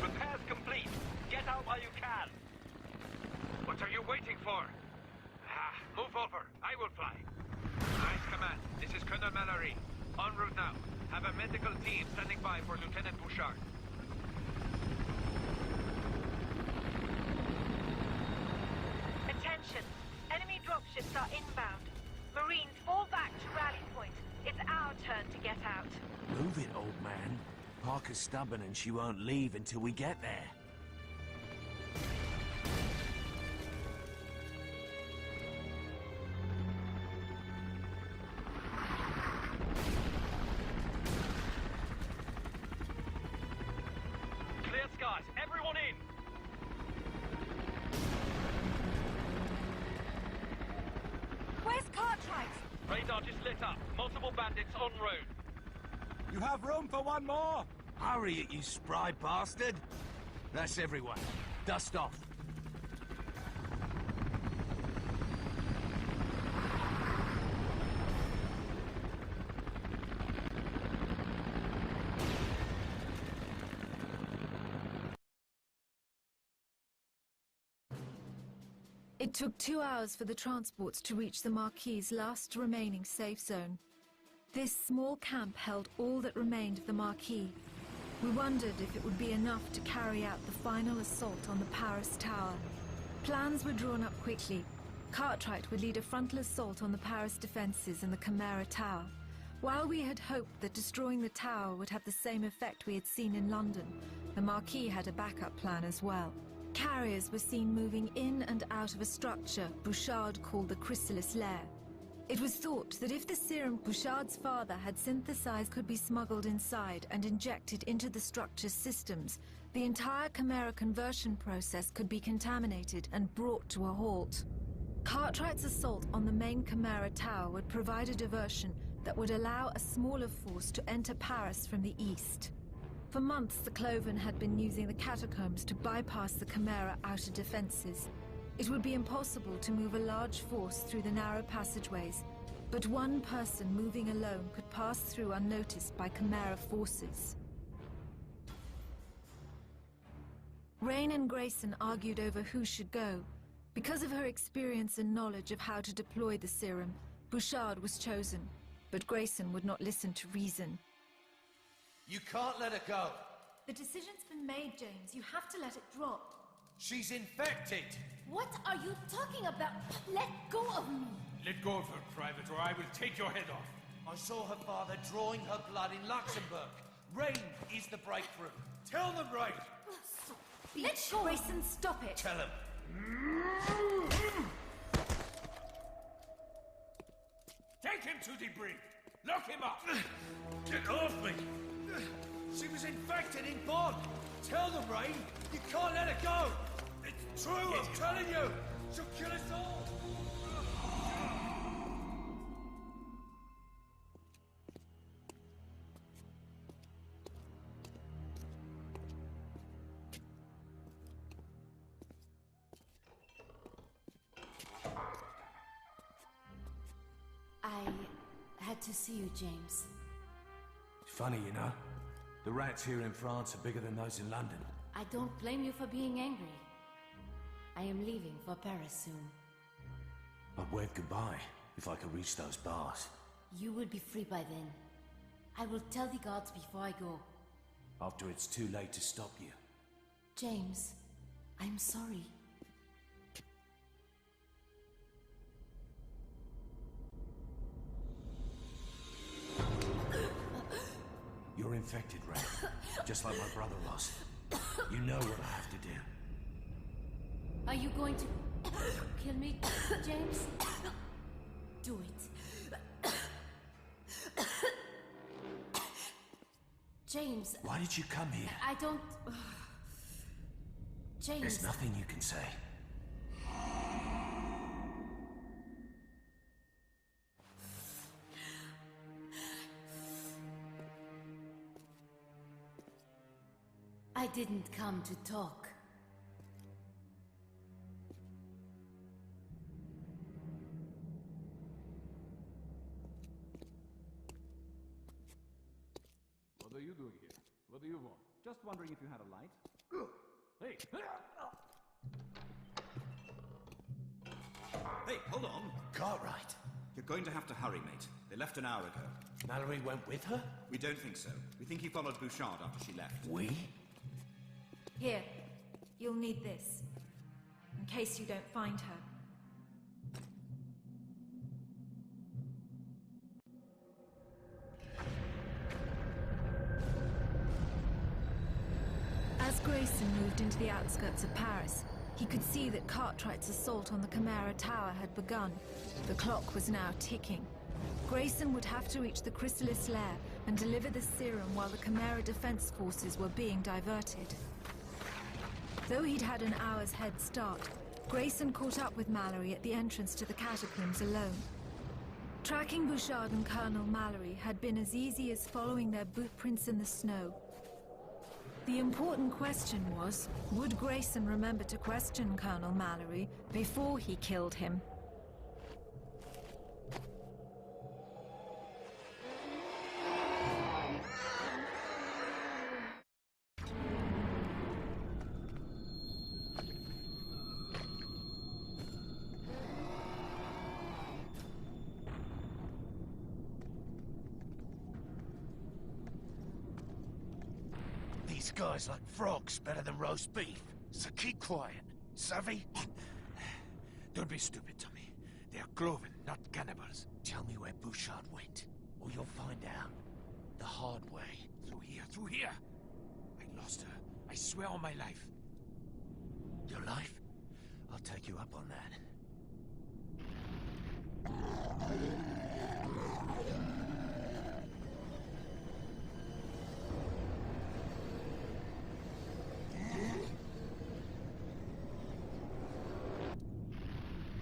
Repairs complete. Get out while you can. What are you waiting for? Move over. I will fly. Nice command. This is Colonel Mallory. En route now. Have a medical team standing by for Lieutenant Bouchard. Attention. Enemy dropships are inbound. Marines, fall back to rally point. It's our turn to get out. Move it, old man. Parker's stubborn and she won't leave until we get there. Clear skies. Everyone in. Where's Cartwright? Radar just lit up. Multiple bandits en route. You have room for one more? Hurry it, you spry bastard! That's everyone. Dust off. It took 2 hours for the transports to reach the Marquis' last remaining safe zone. This small camp held all that remained of the Marquis. We wondered if it would be enough to carry out the final assault on the Paris Tower. Plans were drawn up quickly. Cartwright would lead a frontal assault on the Paris defenses and the Chimera Tower. While we had hoped that destroying the tower would have the same effect we had seen in London, the Marquis had a backup plan as well. Carriers were seen moving in and out of a structure Bouchard called the Chrysalis Lair. It was thought that if the serum Bouchard's father had synthesized could be smuggled inside and injected into the structure's systems, the entire Chimera conversion process could be contaminated and brought to a halt. Cartwright's assault on the main Chimera Tower would provide a diversion that would allow a smaller force to enter Paris from the east. For months, the Cloven had been using the catacombs to bypass the Chimera outer defenses. It would be impossible to move a large force through the narrow passageways, but one person moving alone could pass through unnoticed by Chimera forces. Rain and Grayson argued over who should go. Because of her experience and knowledge of how to deploy the serum, Bouchard was chosen, but Grayson would not listen to reason. You can't let her go. The decision's been made, James. You have to let it drop. She's infected. What are you talking about? Let go of me! Let go of her, Private, or I will take your head off. I saw her father drawing her blood in Luxembourg. Rain is the breakthrough. Tell them, Rain. Let go! Grayson, stop it! Tell him. Take him to the brig. Lock him up. Get off me. She was infected in Bonn. Tell them, Rain. You can't let her go. It's true, I'm telling you. She'll kill us all. I had to see you, James. Funny, you know. The rats here in France are bigger than those in London. I don't blame you for being angry. I am leaving for Paris soon. I'd wave goodbye if I could reach those bars. You will be free by then. I will tell the guards before I go. After it's too late to stop you. James, I'm sorry. You're infected, Ray. Just like my brother was. You know what I have to do. Are you going to kill me, James? Do it. James. Why did you come here? I don't... James... There's nothing you can say. I didn't come to talk. What are you doing here? What do you want? Just wondering if you had a light. Hey! Hey, hold on! Cartwright. You're going to have to hurry, mate. They left an hour ago. Mallory went with her? We don't think so. We think he followed Bouchard after she left. We? Here, you'll need this, in case you don't find her. As Grayson moved into the outskirts of Paris, he could see that Cartwright's assault on the Chimera Tower had begun. The clock was now ticking. Grayson would have to reach the Chrysalis lair and deliver the serum while the Chimera defense forces were being diverted. Though he'd had an hour's head start, Grayson caught up with Mallory at the entrance to the catacombs alone. Tracking Bouchard and Colonel Mallory had been as easy as following their boot prints in the snow. The important question was, would Grayson remember to question Colonel Mallory before he killed him? These guys like frogs better than roast beef, so keep quiet. Savvy? Don't be stupid, Tommy. They're Cloven, not cannibals. Tell me where Bouchard went, or you'll find out. The hard way. Through here. I lost her. I swear on my life. Your life? I'll take you up on that.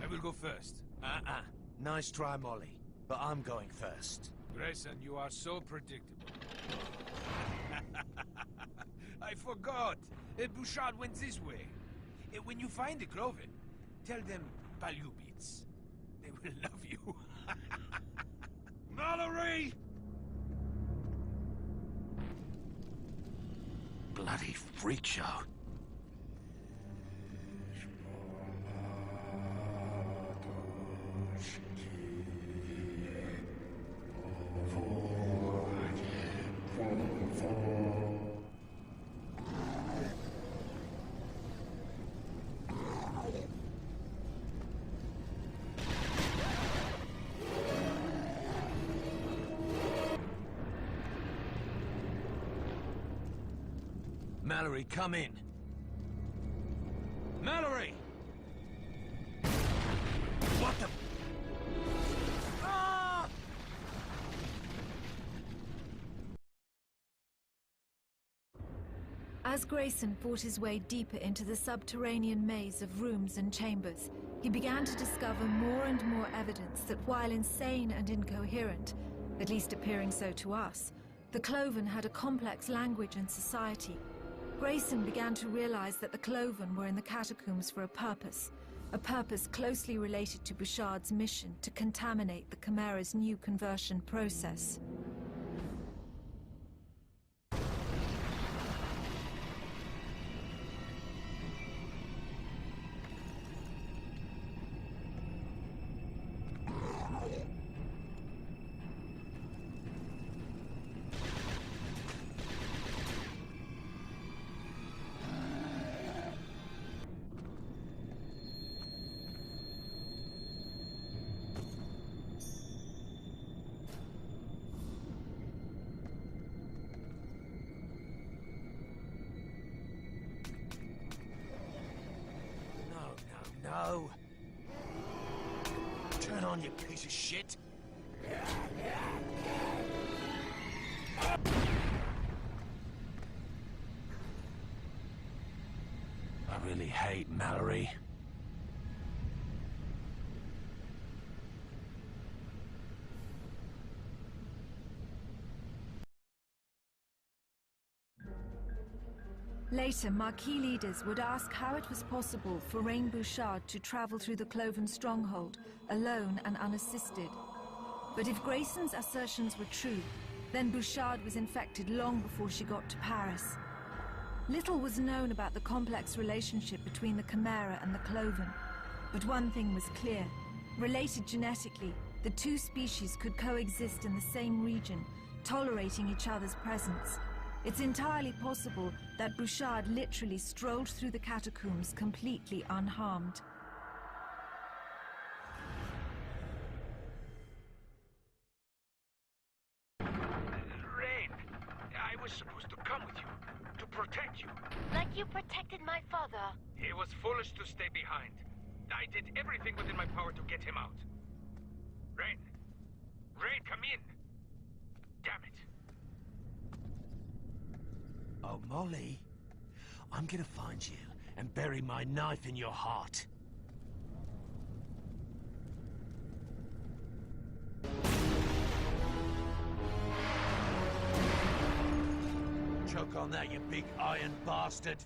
I will go first. Nice try, Molly. But I'm going first. Grayson, you are so predictable. I forgot. Bouchard went this way. When you find the Cloven, tell them Palyubits. They will love you. Mallory! Bloody freak show. Mallory, come in. Mallory! What the... Ah! As Grayson fought his way deeper into the subterranean maze of rooms and chambers, he began to discover more and more evidence that while insane and incoherent, at least appearing so to us, the Cloven had a complex language and society. Grayson began to realize that the Cloven were in the catacombs for a purpose closely related to Bouchard's mission to contaminate the Chimera's new conversion process. No. Turn on, you piece of shit. I really hate Mallory. Later, Marquis leaders would ask how it was possible for Rain Bouchard to travel through the Cloven stronghold, alone and unassisted. But if Grayson's assertions were true, Then Bouchard was infected long before she got to Paris. Little was known about the complex relationship between the Chimera and the Cloven, but one thing was clear. Related genetically, the two species could coexist in the same region, tolerating each other's presence. It's entirely possible that Bouchard literally strolled through the catacombs completely unharmed. Rain, I was supposed to come with you, to protect you. Like you protected my father. It was foolish to stay behind. I did everything within my power to get him out. Rain! Rain, come in! Damn it! Oh, Molly, I'm gonna find you and bury my knife in your heart. Choke on that, you big iron bastard!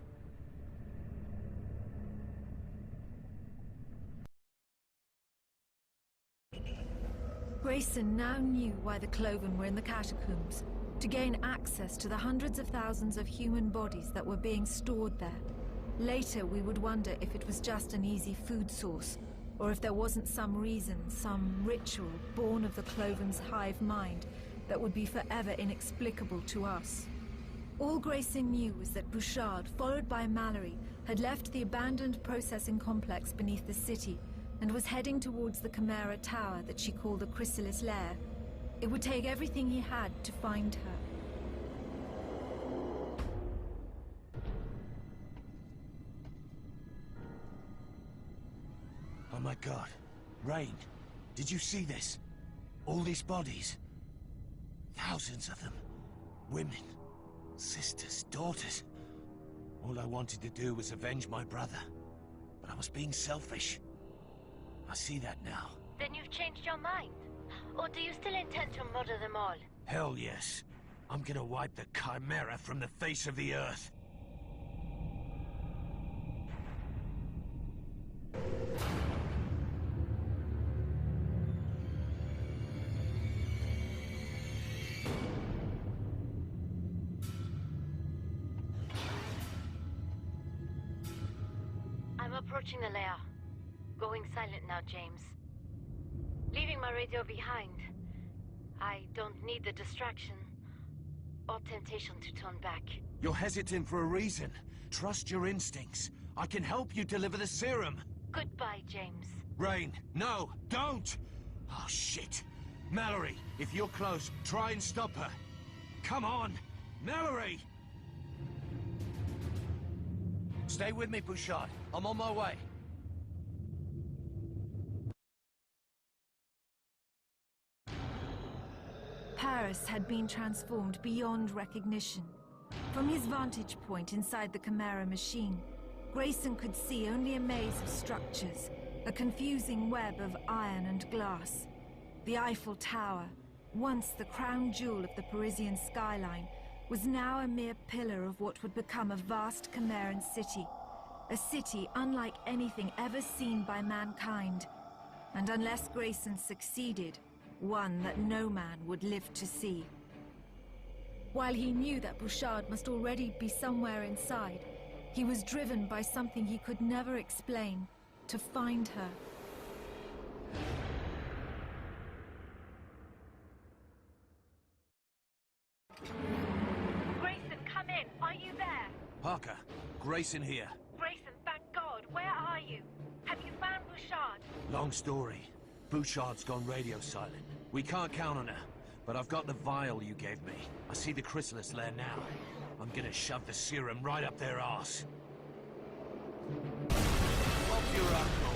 Grayson now knew why the Cloven were in the catacombs, to gain access to the hundreds of thousands of human bodies that were being stored there. Later, we would wonder if it was just an easy food source, or if there wasn't some reason, some ritual born of the Cloven's hive mind that would be forever inexplicable to us. All Grayson knew was that Bouchard, followed by Mallory, had left the abandoned processing complex beneath the city and was heading towards the Chimera Tower that she called the Chrysalis Lair. It would take everything he had to find her. Oh my God. Rain, did you see this? All these bodies. Thousands of them. Women. Sisters, daughters. All I wanted to do was avenge my brother. But I was being selfish. I see that now. Then you've changed your mind? Or do you still intend to murder them all? Hell yes. I'm gonna wipe the Chimera from the face of the earth. I'm approaching the lair. Going silent now, James. Leaving my radio behind. I don't need the distraction or temptation to turn back. You're hesitant for a reason. Trust your instincts. I can help you deliver the serum. Goodbye, James. Rain, no, don't! Oh, shit. Mallory, if you're close, try and stop her. Come on! Mallory! Stay with me, Bouchard. I'm on my way. Paris had been transformed beyond recognition. From his vantage point inside the Chimera machine, Grayson could see only a maze of structures, a confusing web of iron and glass. The Eiffel Tower, once the crown jewel of the Parisian skyline, was now a mere pillar of what would become a vast Chimeran city. A city unlike anything ever seen by mankind. And unless Grayson succeeded, one that no man would live to see. While he knew that Bouchard must already be somewhere inside, he was driven by something he could never explain, to find her. Grayson, come in. Are you there? Parker, Grayson here. Grayson, thank God. Where are you? Have you found Bouchard? Long story. Bouchard's gone radio silent. We can't count on her, but I've got the vial you gave me. I see the Chrysalis Lair now. I'm gonna shove the serum right up their arse. What's your uncle?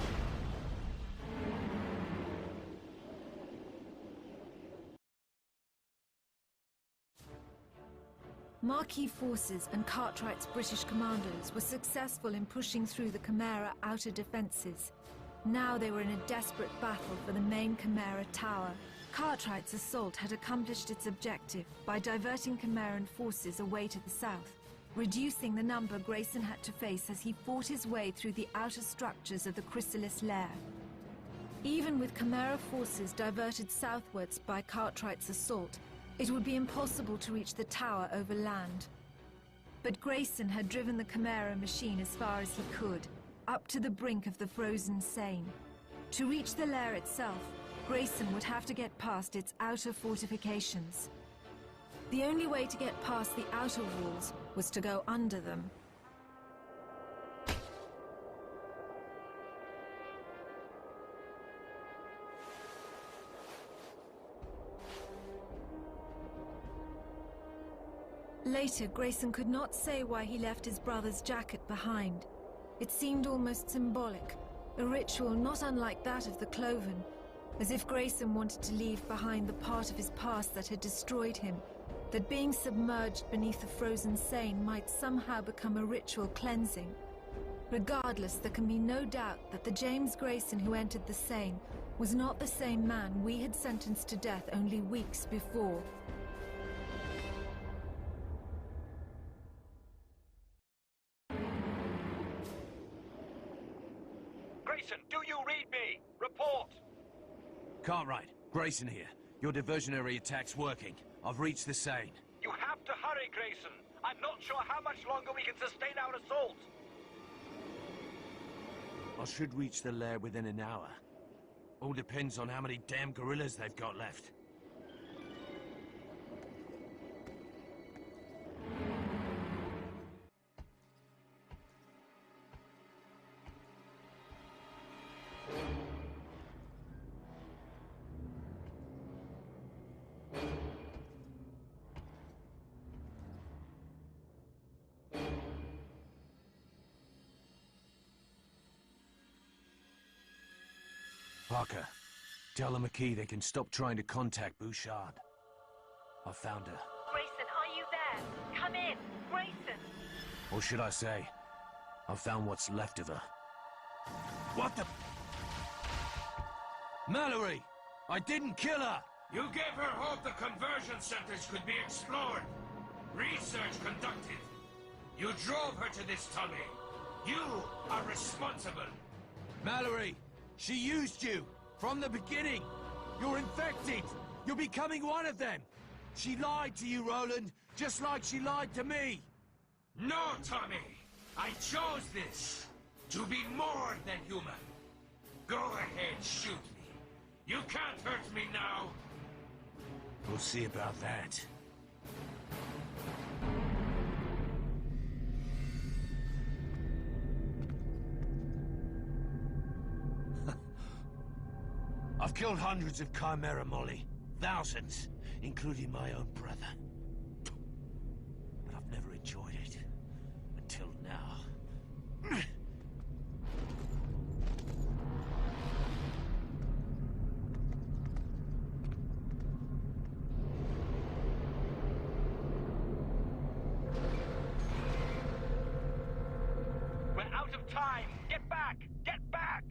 Marquis forces and Cartwright's British commandos were successful in pushing through the Chimera outer defenses. Now they were in a desperate battle for the main Chimera Tower. Cartwright's assault had accomplished its objective by diverting Chimeran forces away to the south, reducing the number Grayson had to face as he fought his way through the outer structures of the Chrysalis Lair. Even with Chimera forces diverted southwards by Cartwright's assault, It would be impossible to reach the tower over land. But Grayson had driven the Chimera machine as far as he could, up to the brink of the frozen Seine. To reach the lair itself, Grayson would have to get past its outer fortifications. The only way to get past the outer walls was to go under them. Later, Grayson could not say why he left his brother's jacket behind. It seemed almost symbolic, a ritual not unlike that of the Cloven, as if Grayson wanted to leave behind the part of his past that had destroyed him, that being submerged beneath the frozen Seine might somehow become a ritual cleansing. Regardless, there can be no doubt that the James Grayson who entered the Seine was not the same man we had sentenced to death only weeks before. Grayson, do you read me? Report! Cartwright, Grayson here. Your diversionary attack's working. I've reached the Seine. You have to hurry, Grayson. I'm not sure how much longer we can sustain our assault. I should reach the lair within an hour. All depends on how many damn guerrillas they've got left. Parker, tell the McKee they can stop trying to contact Bouchard. I found her. Grayson, are you there? Come in! Grayson! Or should I say, I found what's left of her. What the... Mallory! I didn't kill her! You gave her hope the conversion centers could be explored. Research conducted. You drove her to this tummy. You are responsible. Mallory! She used you! From the beginning! You're infected! You're becoming one of them! She lied to you, Roland, just like she lied to me! No, Tommy! I chose this! To be more than human! Go ahead, shoot me! You can't hurt me now! We'll see about that. I've killed hundreds of Chimera, Molly. Thousands, including my own brother. But I've never enjoyed it. Until now. We're out of time! Get back! Get back!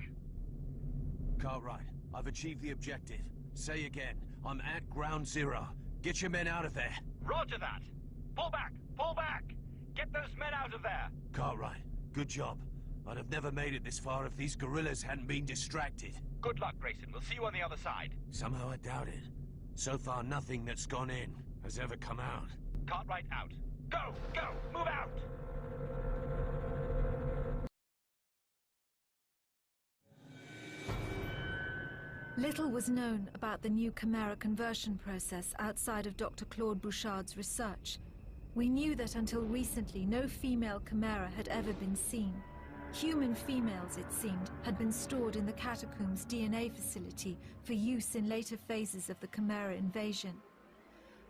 Cartwright, I've achieved the objective. Say again, I'm at Ground Zero. Get your men out of there. Roger that! Pull back! Pull back! Get those men out of there! Cartwright, good job. I'd have never made it this far if these guerrillas hadn't been distracted. Good luck, Grayson. We'll see you on the other side. Somehow I doubt it. So far, nothing that's gone in has ever come out. Cartwright out. Go! Go! Move out! Little was known about the new Chimera conversion process outside of Dr. Claude Bouchard's research. We knew that until recently, no female Chimera had ever been seen. Human females, it seemed, had been stored in the Catacombs DNA facility for use in later phases of the Chimera invasion.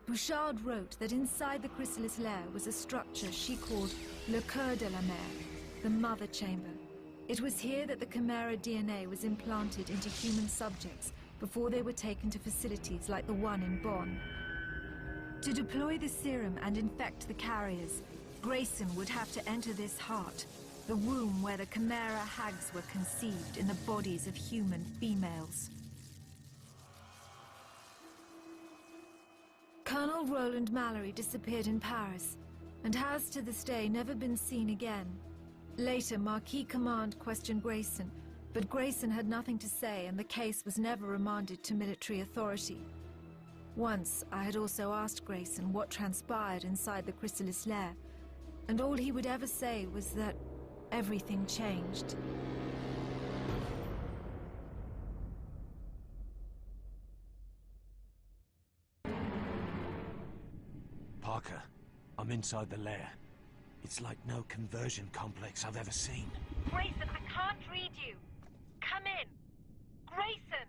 Bouchard wrote that inside the Chrysalis lair was a structure she called Le Cœur de la Mère, the mother chamber. It was here that the Chimera DNA was implanted into human subjects before they were taken to facilities like the one in Bonn. To deploy the serum and infect the carriers, Grayson would have to enter this heart, the womb where the Chimera hags were conceived in the bodies of human females. Colonel Roland Mallory disappeared in Paris, and has to this day never been seen again. Later, Marquis Command questioned Grayson, but Grayson had nothing to say and the case was never remanded to military authority. Once, I had also asked Grayson what transpired inside the Chrysalis lair, and all he would ever say was that everything changed. Parker, I'm inside the lair. It's like no conversion complex I've ever seen. Grayson, I can't read you. Come in. Grayson!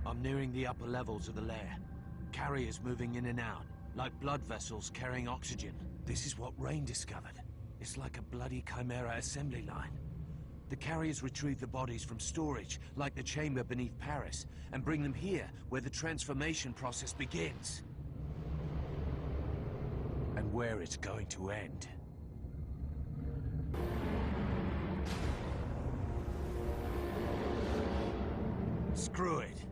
I'm nearing the upper levels of the lair. Carriers moving in and out, like blood vessels carrying oxygen. This is what Rain discovered. It's like a bloody Chimera assembly line. The carriers retrieve the bodies from storage, like the chamber beneath Paris, and bring them here, where the transformation process begins. And where it's going to end. Screw it.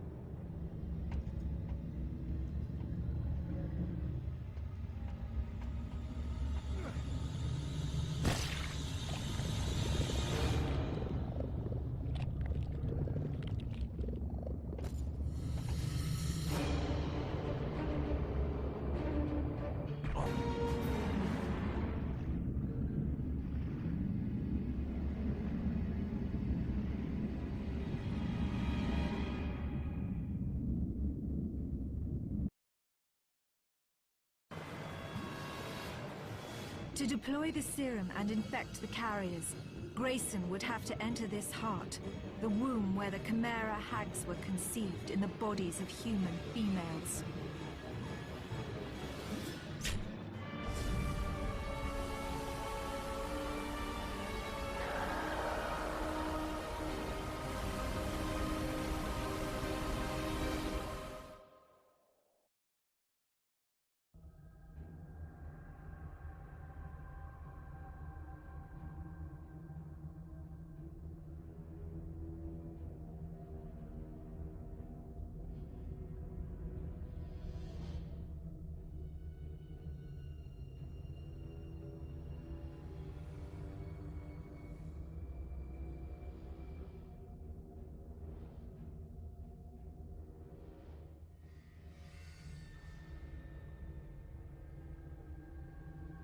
To deploy the serum and infect the carriers, Grayson would have to enter this heart, the womb where the Chimera hags were conceived in the bodies of human females.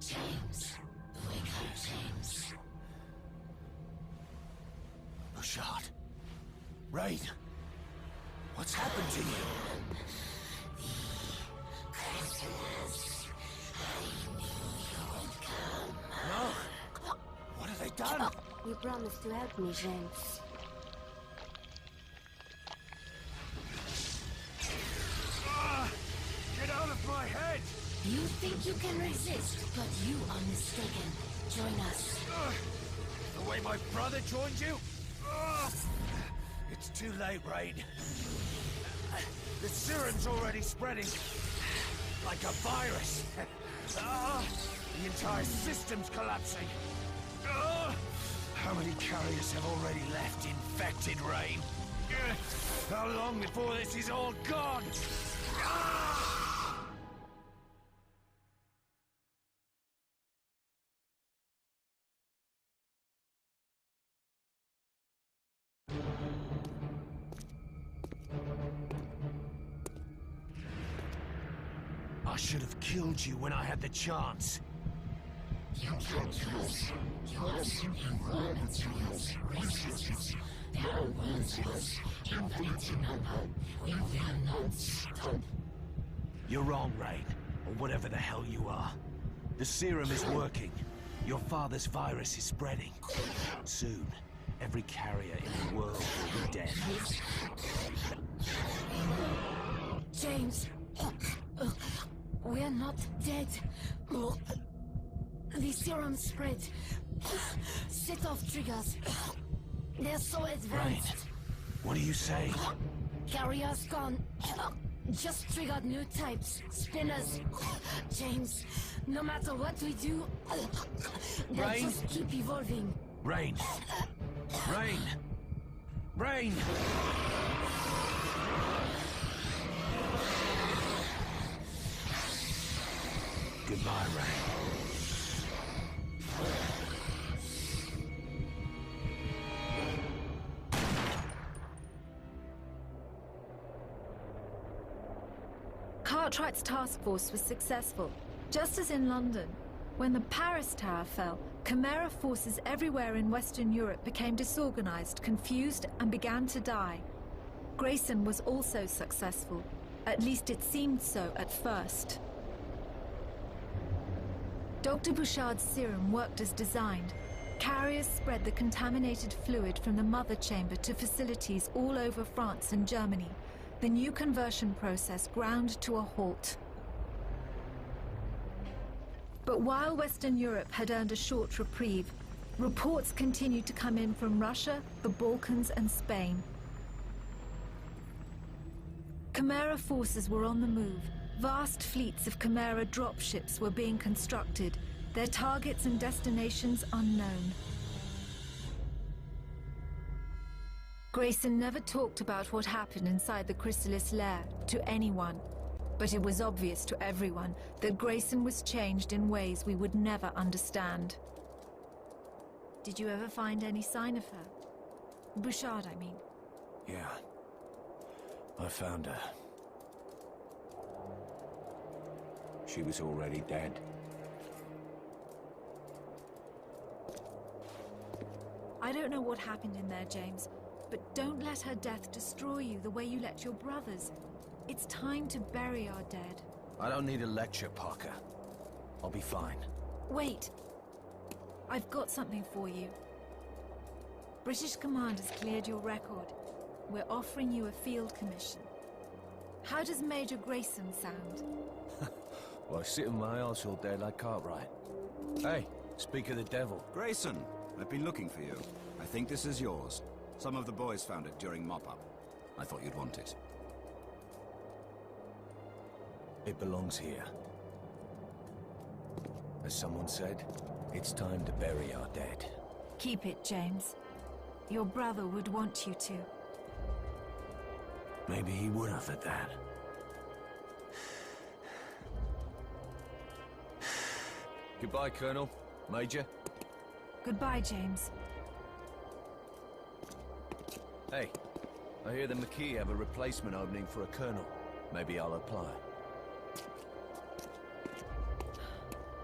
James. Wake up, James. Bouchard. Rain. What's happened to you? The Chrysalis. I knew you would come. No. What have they done? You promised to help me, James. Get out of my head! You think you can resist, but you are mistaken. Join us. The way my brother joined you? It's too late, Rain. The serum's already spreading. Like a virus. The entire system's collapsing. How many carriers have already left infected, Rain? How long before this is all gone? I should have killed you when I had the chance. You can't kill us. You are simply raw materials, resources. There are worlds of us, infinite in number. We will not stop. You're wrong, Rain, or whatever the hell you are. The serum is working. Your father's virus is spreading. Soon, every carrier in the world will be dead. James, we're not dead. The serum spread. Set off triggers. They're so advanced. Rain, what are you saying? Carriers gone. Just triggered new types. Spinners. James, no matter what we do, they'll Rain? just keep evolving. Rain! Rain! Rain! Goodbye, Rain. Cartwright's task force was successful, just as in London. When the Paris Tower fell, Chimera forces everywhere in Western Europe became disorganized, confused, and began to die. Grayson was also successful. At least it seemed so at first. Dr. Bouchard's serum worked as designed. Carriers spread the contaminated fluid from the mother chamber to facilities all over France and Germany. The new conversion process ground to a halt. But while Western Europe had earned a short reprieve, reports continued to come in from Russia, the Balkans, and Spain. Chimera forces were on the move. Vast fleets of Chimera dropships were being constructed, their targets and destinations unknown. Grayson never talked about what happened inside the Chrysalis lair to anyone, but it was obvious to everyone that Grayson was changed in ways we would never understand. Did you ever find any sign of her? Bouchard, I mean. Yeah. I found her. She was already dead. I don't know what happened in there, James, but don't let her death destroy you the way you let your brothers. It's time to bury our dead. I don't need a lecture, Parker. I'll be fine. Wait. I've got something for you. British Command has cleared your record. We're offering you a field commission. How does Major Grayson sound? Well, I sit in my arse all day like Cartwright. Hey, speak of the devil. Grayson, I've been looking for you. I think this is yours. Some of the boys found it during mop-up. I thought you'd want it. It belongs here. As someone said, it's time to bury our dead. Keep it, James. Your brother would want you to. Maybe he would have at that. Goodbye, Colonel. Major. Goodbye, James. Hey, I hear the McKee have a replacement opening for a colonel. Maybe I'll apply.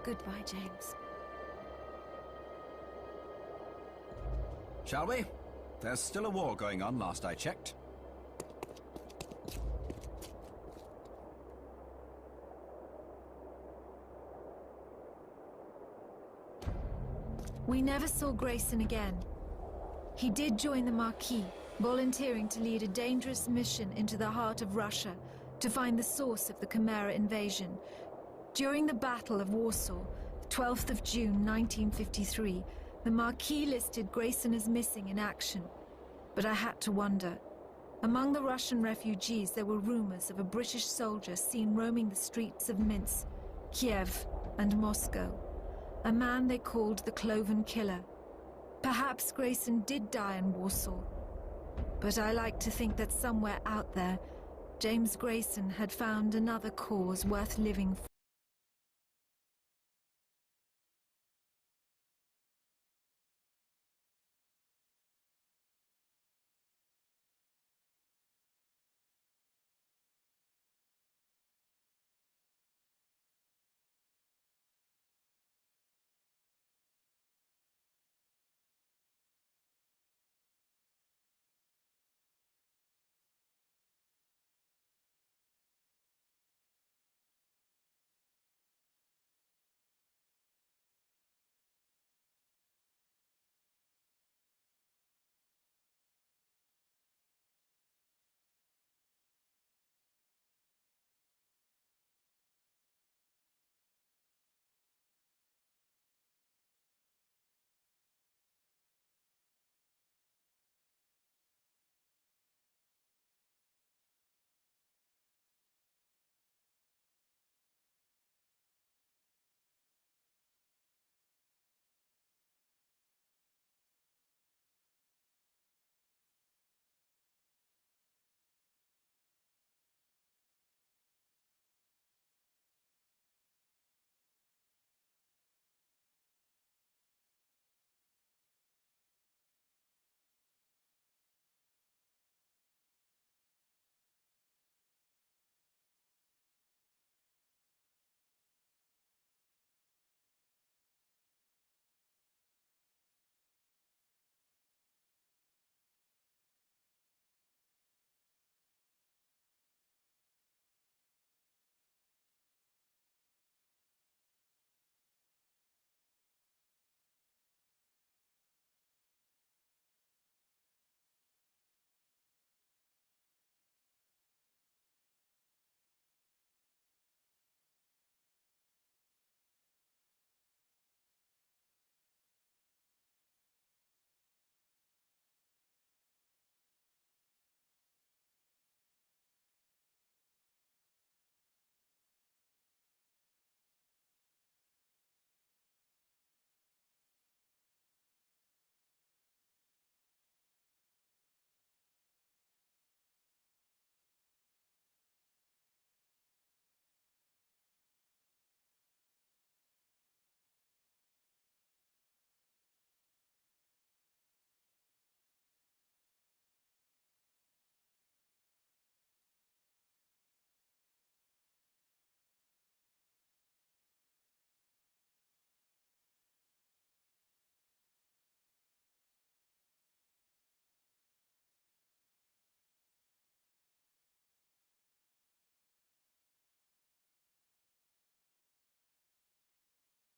Goodbye, James. Shall we? There's still a war going on, last I checked. We never saw Grayson again. He did join the Marquis, volunteering to lead a dangerous mission into the heart of Russia to find the source of the Chimera invasion. During the Battle of Warsaw, 12th of June 1953, the Marquis listed Grayson as missing in action. But I had to wonder. Among the Russian refugees, there were rumors of a British soldier seen roaming the streets of Minsk, Kiev, and Moscow. A man they called the Cloven Killer. Perhaps Grayson did die in Warsaw. But I like to think that somewhere out there, James Grayson had found another cause worth living